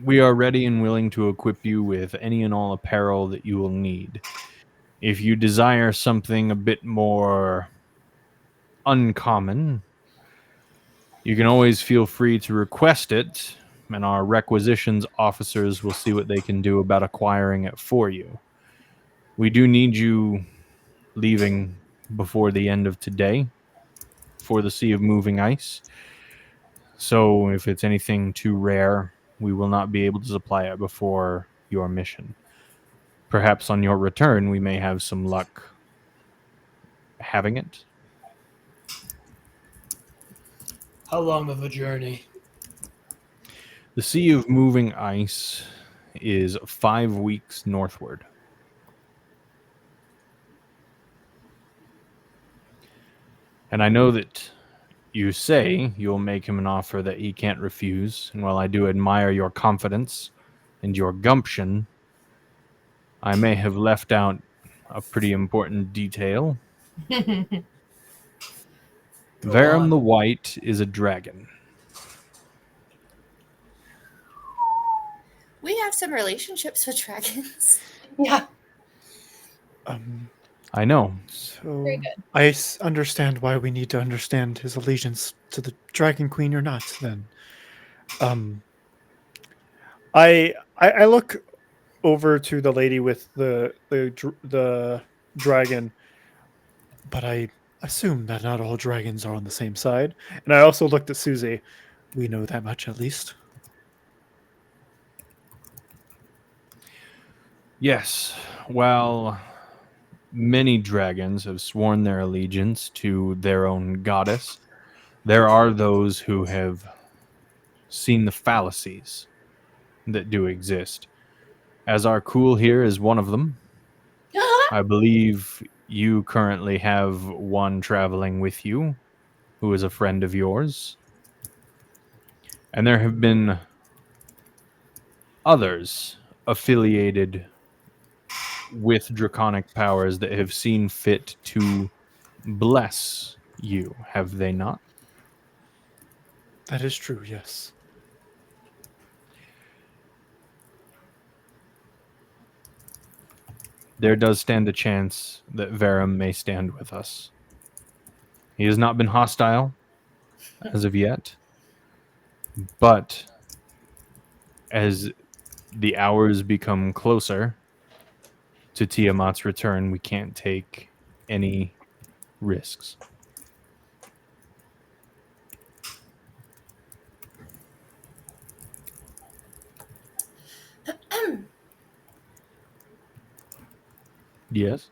We are ready and willing to equip you with any and all apparel that you will need. If you desire something a bit more uncommon, You can always feel free to request it, and our requisitions officers will see what they can do about acquiring it for you. We do need you leaving before the end of today for the Sea of Moving Ice. So if it's anything too rare, we will not be able to supply it before your mission. Perhaps on your return, we may have some luck having it. How long of a journey? The Sea of Moving Ice is 5 weeks northward. And I know that you say you'll make him an offer that he can't refuse, and while I do admire your confidence and your gumption, I may have left out a pretty important detail. Verum the White is a dragon. We have some relationships with dragons. Yeah. I know. So Very good. understand why we need to understand his allegiance to the Dragon Queen or not. Then, I look over to the lady with the dragon, but I assume that not all dragons are on the same side. And I also looked at Susie. We know that much at least. Yes, well, many dragons have sworn their allegiance to their own goddess. There are those who have seen the fallacies that do exist. As our cool here is one of them. I believe you currently have one traveling with you who is a friend of yours. And there have been others affiliated with draconic powers that have seen fit to bless you, have they not? That is true, yes. There does stand a chance that Verum may stand with us. He has not been hostile as of yet, but as the hours become closer to Tiamat's return, we can't take any risks. Yes?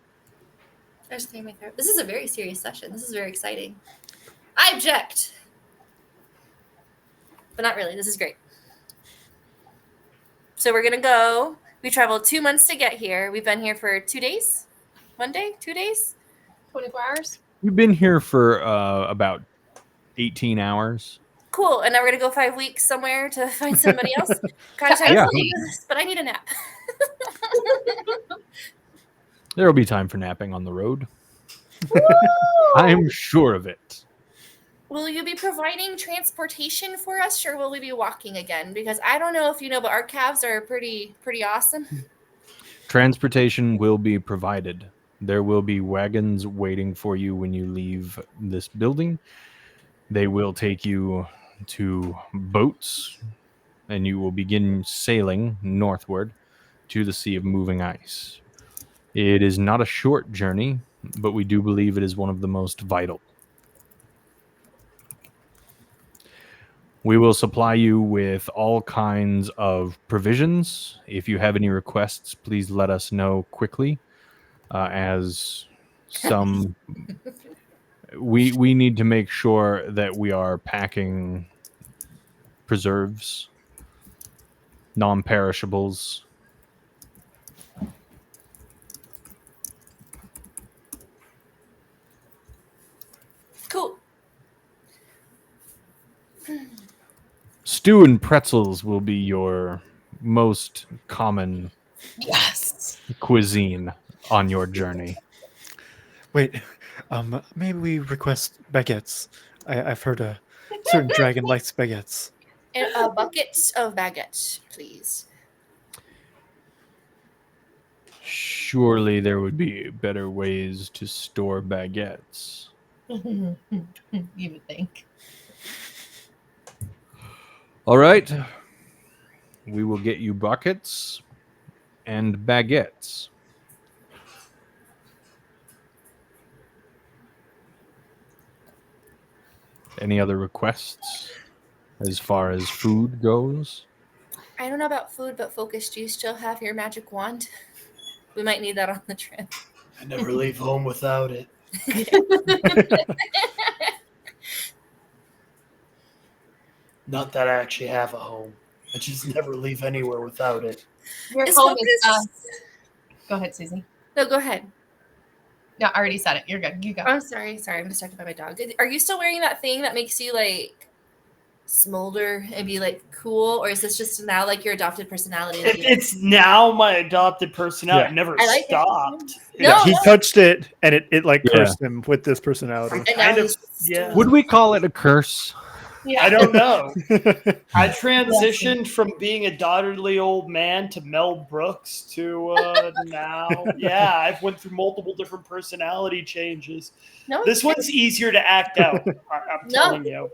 I just cleared my throat. This is a very serious session. This is very exciting. I object. But not really. This is great. So we're going to go. We traveled 2 months to get here. We've been here for 2 days? 1 day? 2 days? 24 hours. We've been here for about 18 hours. Cool. And now we're going to go 5 weeks somewhere to find somebody else. Gosh, Yeah. but I need a nap. There will be time for napping on the road. I'm sure of it. Will you be providing transportation for us, or will we be walking again? Because I don't know if you know, but our calves are pretty awesome. Transportation will be provided. There will be wagons waiting for you when you leave this building. They will take you to boats, and you will begin sailing northward to the Sea of Moving Ice. It is not a short journey, but we do believe it is one of the most vital. We will supply you with all kinds of provisions. If you have any requests, please let us know quickly, as some we need to make sure that we are packing preserves, non-perishables. Cool. Stew and pretzels will be your most common Yes. cuisine on your journey. Wait, maybe we request baguettes. I've heard a certain dragon likes baguettes. And buckets of baguettes, please. Surely there would be better ways to store baguettes. You would think. All right. We will get you buckets and baguettes. Any other requests as far as food goes? I don't know about food, but Focus, do you still have your magic wand? We might need that on the trip. I never leave home without it. Not that I actually have a home. I just never leave anywhere without it. Your Is home is Focus- us. Go ahead, Susie. No, go ahead. No, I already said it. You're good. You go. I'm sorry. I'm distracted by my dog. Are you still wearing that thing that makes you like smolder and be like cool, or is this just now like your adopted personality? It's now my adopted personality. Yeah. It never I like it. stopped. No, He no. touched it, and it like Yeah. cursed him with this personality. And now Kind of, he's yeah. Would we call it a curse? Yeah. I don't know. I transitioned from being a daughterly old man to Mel Brooks to now. Yeah, I've went through multiple different personality changes. No, This one's easier to act out. I'm No. telling you.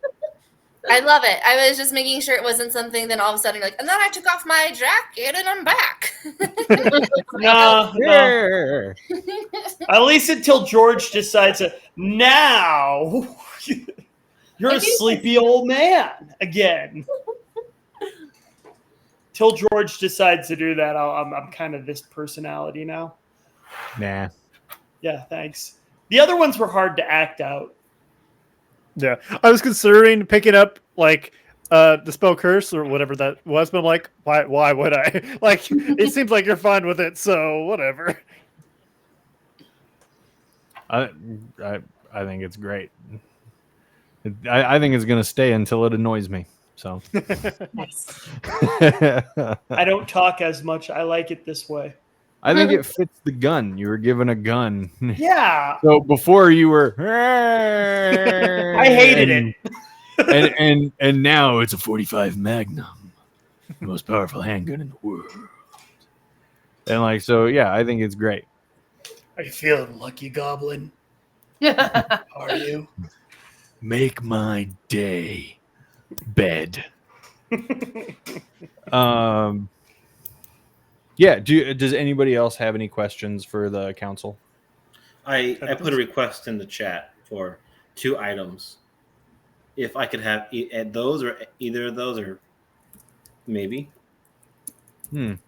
I love it. I was just making sure it wasn't something then all of a sudden you're like, and then I took off my jacket and I'm back. No. Yeah. At least until George decides to now. You're I a do sleepy old man again. Till George decides to do that, I'm kind of this personality now. Nah. Yeah, thanks. The other ones were hard to act out. Yeah, I was considering picking up like the spell curse or whatever that was, but I'm like, why would I? Like, it seems like you're fine with it, so whatever. I think it's great. I think it's going to stay until it annoys me. So Nice. I don't talk as much. I like it this way. I think it fits the gun. You were given a gun. Yeah, So before you were I hated it. and now it's a 45 Magnum. The most powerful handgun in the world. And like so yeah, I think it's great. Are you feeling lucky, Goblin? Are you? Make my day. Bed. Yeah, does anybody else have any questions for the council? I put a request in the chat for 2 items. If I could have those or either of those, or maybe. And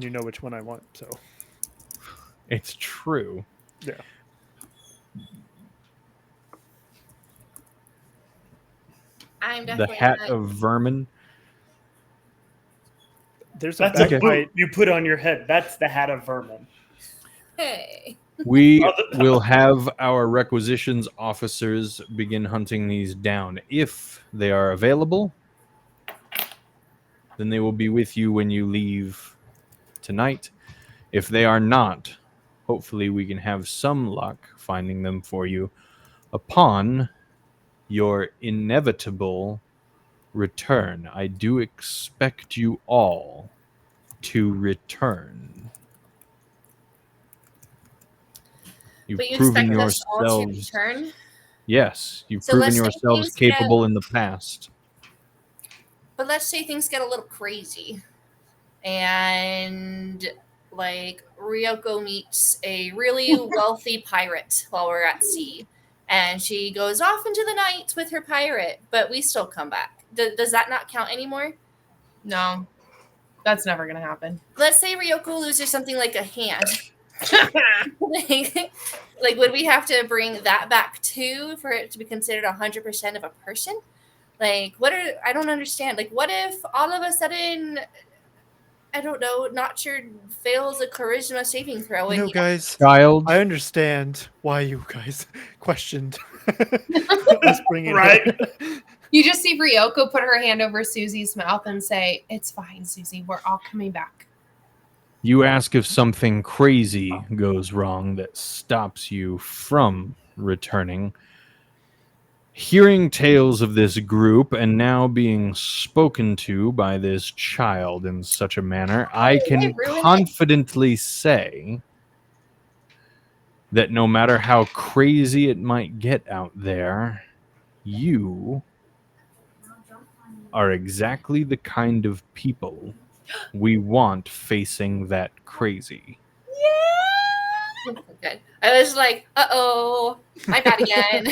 you know which one I want, so It's true. yeah. I'm The definitely hat not- of vermin. There's a That's a backbite. boot you put on your head. That's the hat of vermin. Hey. We Oh, will have our requisitions officers begin hunting these down. If they are available, then they will be with you when you leave tonight. If they are not, hopefully we can have some luck finding them for you upon your inevitable return. I do expect you all to return. You've But you proven expect us all to yourselves. return? Yes, you've So proven let's say yourselves things get- capable in the past. But let's say things get a little crazy. And like Ryoko meets a really wealthy pirate while we're at sea. And she goes off into the night with her pirate, but we still come back. Does that not count anymore? No, that's never gonna happen. Let's say Ryoko loses something like a hand. like, would we have to bring that back too for it to be considered 100% of a person? Like, I don't understand. Like, what if all of a sudden, I don't know, Notchard fails a charisma saving throw? You know, guys, Child, I understand why you guys questioned us bringing Right. it. You just see Ryoko put her hand over Susie's mouth and say, "It's fine, Susie. We're all coming back." you ask if something crazy goes wrong that stops you from returning. Hearing tales of this group and now being spoken to by this child in such a manner, I Did can they ruin it? confidently say that no matter how crazy it might get out there, you are exactly the kind of people we want facing that crazy. Good. I was like, uh-oh, my bad again.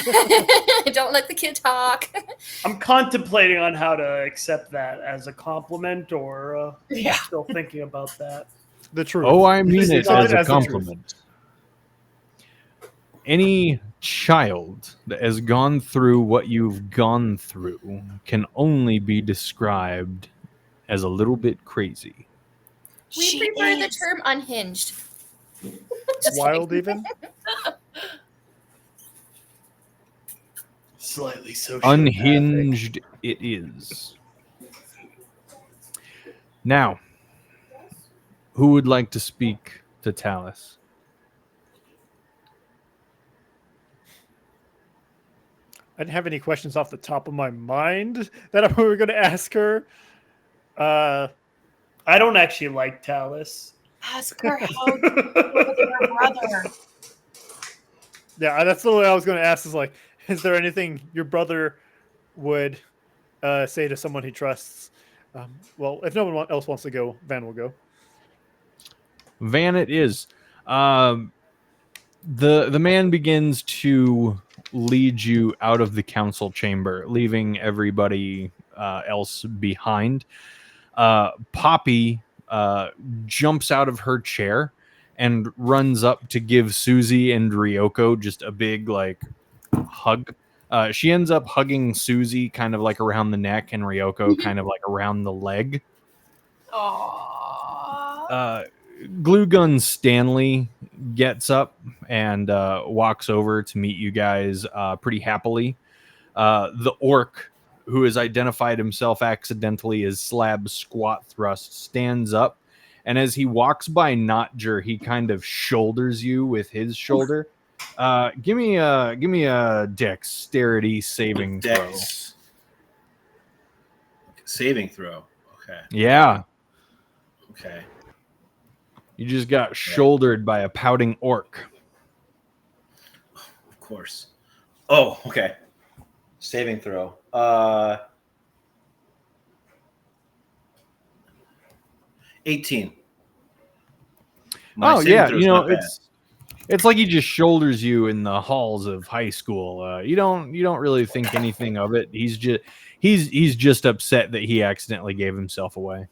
Don't let the kid talk. I'm contemplating on how to accept that as a compliment or Yeah. still thinking about that. The truth. Oh, I mean Just it accept as a the truth. compliment. Any child that has gone through what you've gone through can only be described as a little bit crazy. We She prefer the is. term unhinged. Just Wild, even. Slightly sociopathic. Unhinged it is. Now, who would like to speak to Talus? I didn't have any questions off the top of my mind that we were going to ask her. I don't actually like Talus. Ask her how to deal with her brother. Yeah, that's the way I was going to ask. Is like, is there anything your brother would say to someone he trusts? Well, if no one else wants to go, Van will go. Van it is. The man begins to lead you out of the council chamber, leaving everybody else behind. Poppy jumps out of her chair and runs up to give Susie and Ryoko just a big hug. She ends up hugging Susie kind of like around the neck and Ryoko kind of like around the leg. Aww. Glue Gun Stanley gets up and walks over to meet you guys pretty happily. The orc, who has identified himself accidentally as Slab Squat Thrust, stands up, and as he walks by Notger, he kind of shoulders you with his shoulder. Give me a dexterity saving throw. Dex. Saving throw. Okay. Yeah, Okay. you just got shouldered by a pouting orc. Of course. Oh, okay. Saving throw. 18. My saving Yeah, throw is not bad. it's like he just shoulders you in the halls of high school. You don't really think anything of it. He's just upset that he accidentally gave himself away.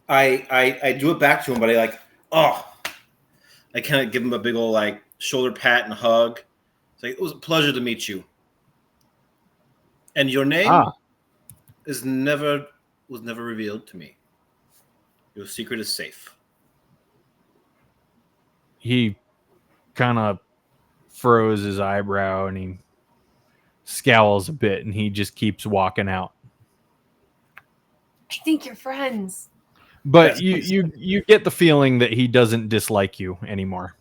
I do it back to him, but I kind of give him a big old shoulder pat and hug. It's like, it was a pleasure to meet you. And your name was never revealed to me. Your secret is safe. He kind of furrows his eyebrow and he scowls a bit and he just keeps walking out. I think you're friends. But you get the feeling that he doesn't dislike you anymore.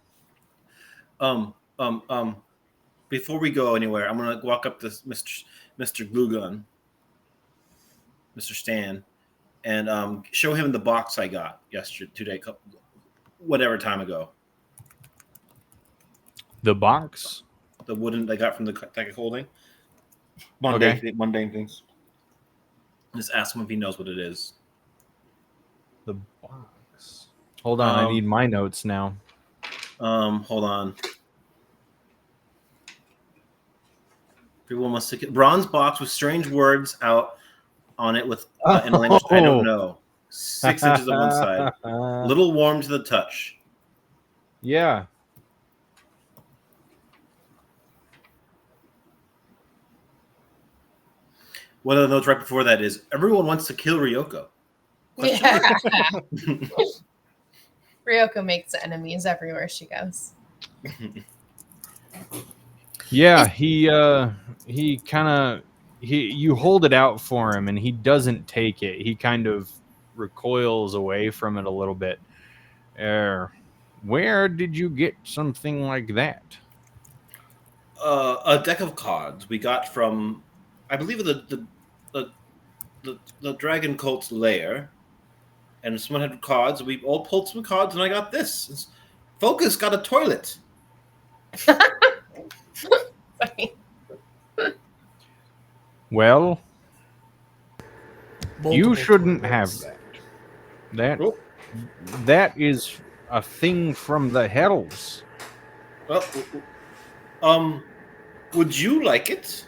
Before we go anywhere, I'm gonna walk up to Mr. Glue Gun, Mr. Stan, and show him the box I got yesterday, whatever time ago. The box? The wooden I got from the deck of holding. Mundane things. Just ask him if he knows what it is. The box. Hold on, I need my notes now. Hold on. Everyone wants to bronze box with strange words out on it with in a language I don't know. 6 inches on one side. A little warm to the touch. Yeah. One of the notes right before that is everyone wants to kill Ryoko. Yeah. Ryoko makes enemies everywhere she goes. Yeah, you hold it out for him and he doesn't take it. He kind of recoils away from it a little bit. Where did you get something like that? A deck of cards we got from, I believe, the Dragon Cult's lair, and someone had cards. We all pulled some cards, and I got this. Focus got a toilet. Well, You shouldn't have that. Oh, That is a thing from the hells. well, would you like it?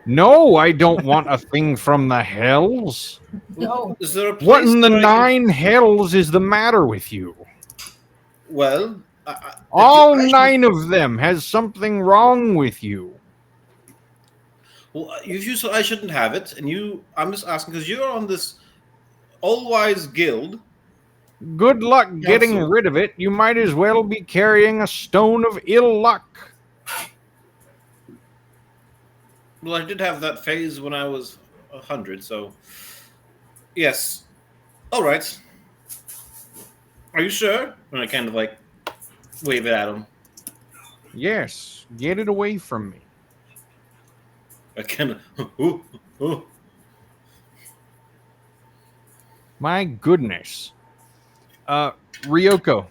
No, I don't want a thing from the hells. No. Is there a place What in the where I can- 9 hells is the matter with you? Well, All 9 of them has something wrong with you. Well, if you said I shouldn't have it, and I'm just asking because you're on this all-wise guild. Good luck getting Counsel. rid of it. You might as well be carrying a stone of ill luck. Well, I did have that phase when I was 100, so yes. All right. Are you sure? And I kind of like wave it at him. Yes, get it away from me. I kind of. Ooh. My goodness. Ryoko,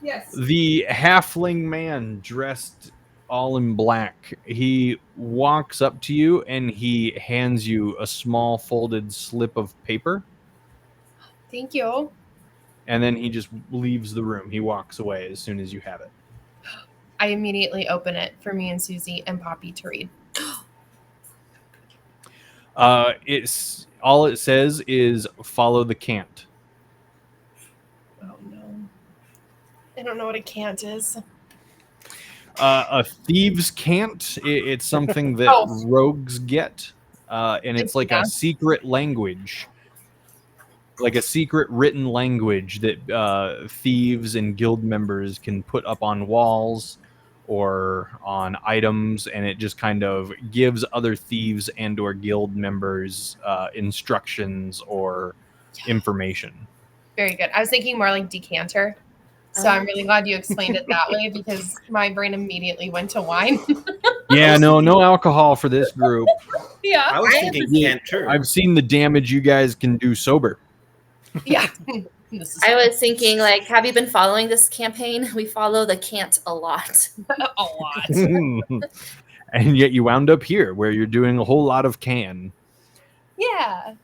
Yes. the halfling man dressed all in black, he walks up to you and he hands you a small folded slip of paper, Thank you. and then he just leaves the room. He walks away as soon as you have it. I immediately open it for me and Susie and Poppy to read. It's all it says is follow the cant. Oh no. I don't know what a cant is. A thieves' cant. It's something that Oh. rogues get, and it's like Yeah. a secret language, like a secret written language that thieves and guild members can put up on walls or on items, and it just kind of gives other thieves and/or guild members instructions or information. Very good. I was thinking more like decanter. So I'm really glad you explained it that way because my brain immediately went to wine. Yeah, no alcohol for this group. Yeah. I was thinking canter. I've seen the damage you guys can do sober. Yeah. I was thinking, like, have you been following this campaign? We follow the cant a lot. a lot. And yet you wound up here where you're doing a whole lot of can. Yeah.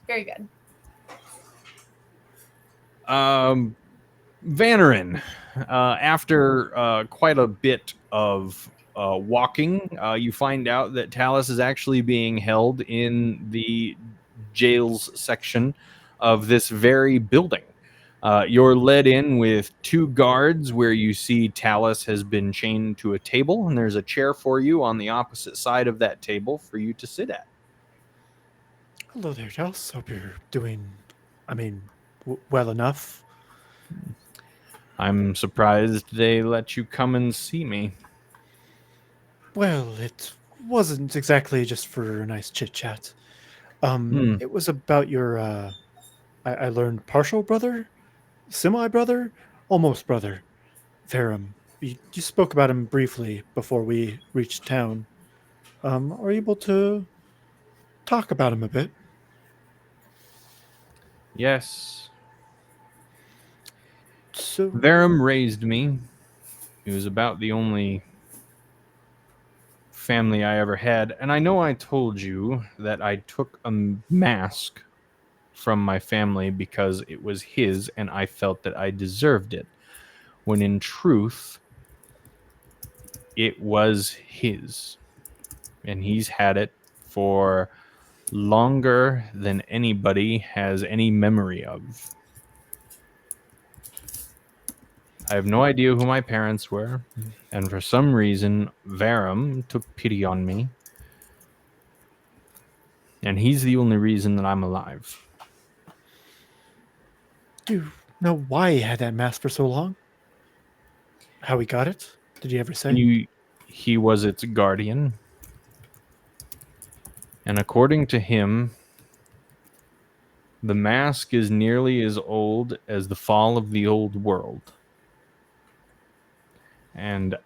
Very good. Vanarin, after quite a bit of walking, you find out that Talus is actually being held in the jails section of this very building. You're led in with 2 guards where you see Talus has been chained to a table, and there's a chair for you on the opposite side of that table for you to sit at. Hello there, Giles. Hope you're doing, well enough. I'm surprised they let you come and see me. Well, it wasn't exactly just for a nice chit chat. It was about your, I learned partial brother, semi brother, almost brother, Farum. You spoke about him briefly before we reached town. Are you able to talk about him a bit? Yes. So, Verum raised me. He was about the only family I ever had. And I know I told you that I took a mask from my family because it was his and I felt that I deserved it. When in truth, it was his. And he's had it for longer than anybody has any memory of. I have no idea who my parents were, and for some reason, Verum took pity on me. And he's the only reason that I'm alive. do you know why he had that mask for so long? How he got it? Did he ever say? He was its guardian. And according to him, the mask is nearly as old as the fall of the old world. And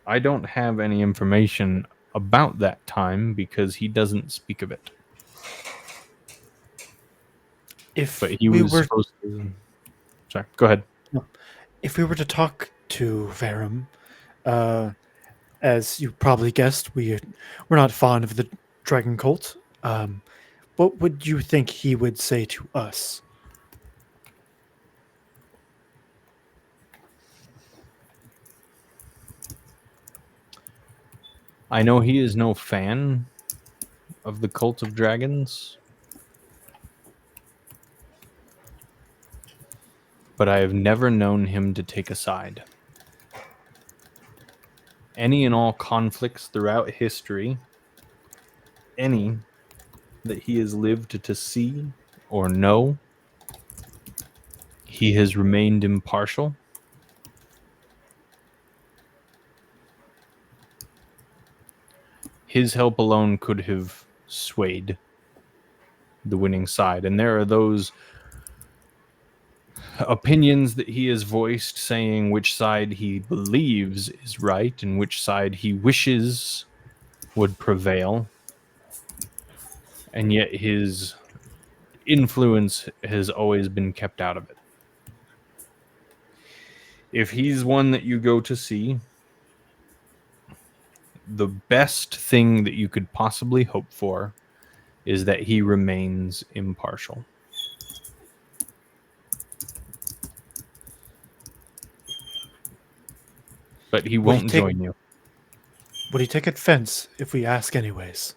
I don't have any information about that time because he doesn't speak of it. But he was supposed to... Sorry, go ahead. If we were to talk to Verum, as you probably guessed, we're not fond of the dragon cult. What would you think he would say to us? I know he is no fan of the cult of dragons, but I have never known him to take a side. Any and all conflicts throughout history, any that he has lived to see or know, he has remained impartial. His help alone could have swayed the winning side. And there are those opinions that he has voiced saying which side he believes is right and which side he wishes would prevail. And yet his influence has always been kept out of it. If he's one that you go to see, the best thing that you could possibly hope for is that he remains impartial. But he won't join you. Would he take offense if we ask anyways?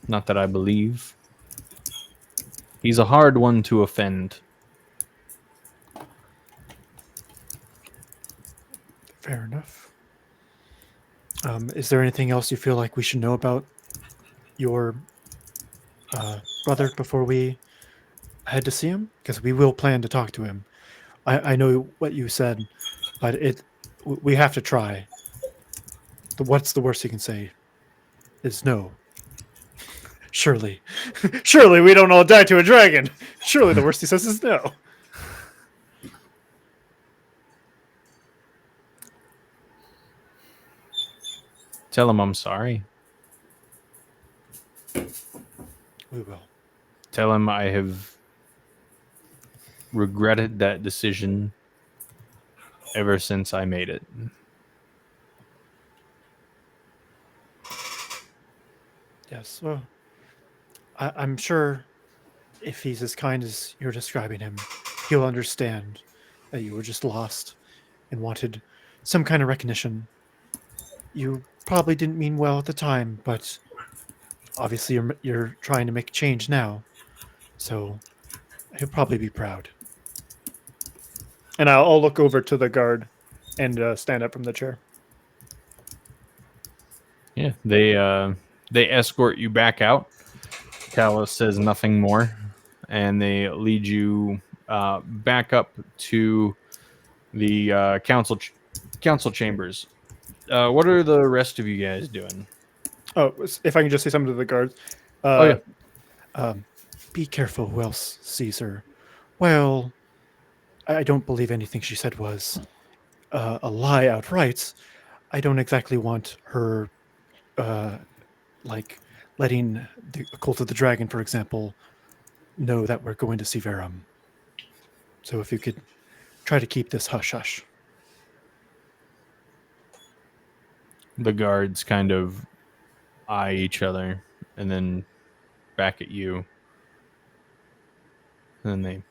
Not that I believe. He's a hard one to offend. Fair enough. Is there anything else you feel like we should know about your brother before we head to see him? Because we will plan to talk to him. I know what you said, but we have to try. What's the worst he can say? Is no. Surely. Surely we don't all die to a dragon. Surely the worst he says is no. Tell him I'm sorry. We will. Tell him I have regretted that decision ever since I made it. Yes, well, I'm sure if he's as kind as you're describing him, he'll understand that you were just lost and wanted some kind of recognition. You probably didn't mean well at the time, but obviously you're trying to make a change now, so he'll probably be proud. And I'll look over to the guard and stand up from the chair. Yeah, they escort you back out. Callus says nothing more, and they lead you back up to the council chambers. What are the rest of you guys doing? Oh, if I can just say something to the guards. Be careful who else sees her. Well, I don't believe anything she said was a lie outright. I don't exactly want her, like, letting the Cult of the Dragon, for example, know that we're going to see Verum. So if you could try to keep this hush-hush. The guards kind of eye each other and then back at you. And then they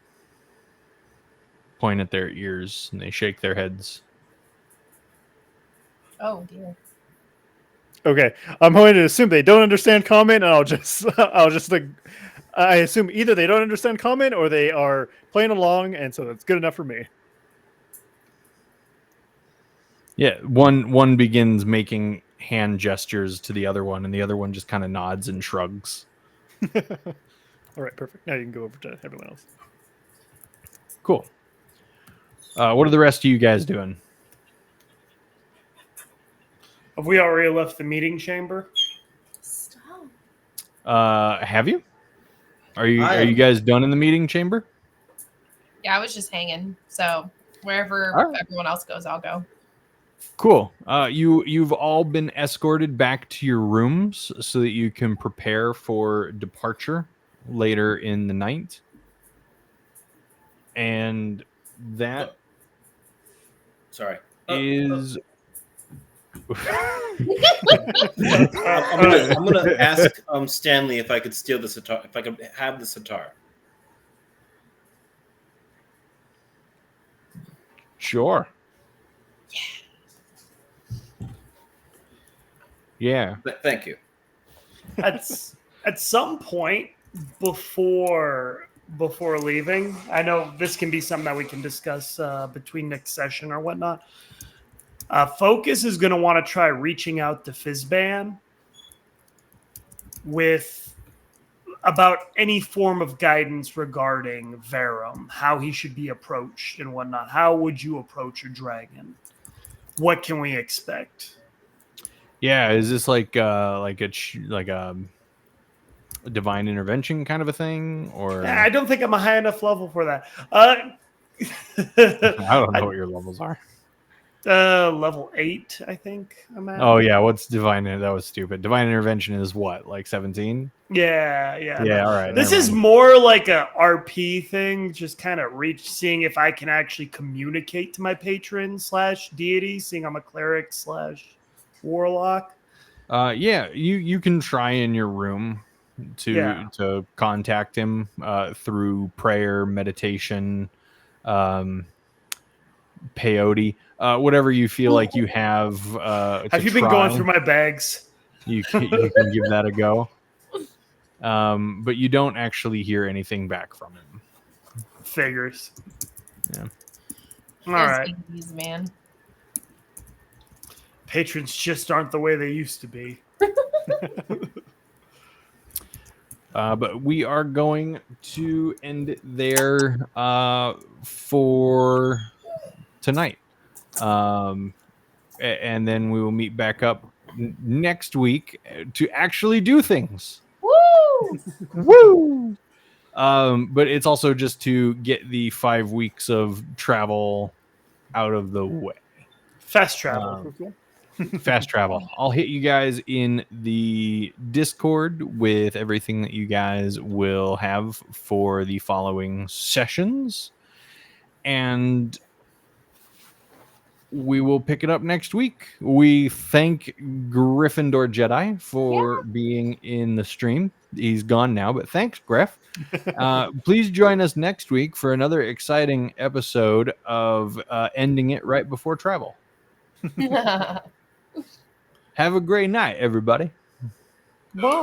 point at their ears and they shake their heads. Oh dear. Okay, I'm going to assume they don't understand comment, and I'll just like, I assume either they don't understand comment or they are playing along, and so that's good enough for me. Yeah, one begins making hand gestures to the other one, and the other one just kind of nods and shrugs. All right, perfect. Now you can go over to everyone else. Cool. What are the rest of you guys doing? Have we already left the meeting chamber? Stop. Have you? Are you guys done in the meeting chamber? Yeah, I was just hanging. So wherever All right. everyone else goes, I'll go. Cool. You've all been escorted back to your rooms so that you can prepare for departure later in the night. And that Sorry. is I'm gonna ask Stanley if I could steal the sitar. If I could have the sitar. Sure. Yeah. Thank you. At some point before leaving, I know this can be something that we can discuss between next session or whatnot. Focus is going to want to try reaching out to Fizban with about any form of guidance regarding Verum, how he should be approached and whatnot. How would you approach a dragon? What can we expect? Yeah, is this like a divine intervention kind of a thing, or I don't think I'm a high enough level for that. I don't know what your levels are. Level 8, I think I'm at. Oh yeah, what's divine? That was stupid. Divine intervention is what, like 17? Yeah. Yeah, all right. This never is mind. more like a RP thing, just kind of seeing if I can actually communicate to my patron / deity, seeing I'm a cleric / warlock. Yeah, you can try in your room to contact him through prayer, meditation, peyote, whatever you feel like you have. Have you been going through my bags? You can give that a go. But you don't actually hear anything back from him. Figures. Yeah. All right. These, man. Patrons just aren't the way they used to be. But we are going to end it there for tonight. And then we will meet back up next week to actually do things. Woo! Woo! But it's also just to get the 5 weeks of travel out of the way. Fast travel. Fast travel. I'll hit you guys in the Discord with everything that you guys will have for the following sessions. And we will pick it up next week. We thank Gryffindor Jedi for being in the stream. He's gone now, but thanks, Griff. Please join us next week for another exciting episode of Ending It Right Before Travel. Have a great night, everybody. Bye.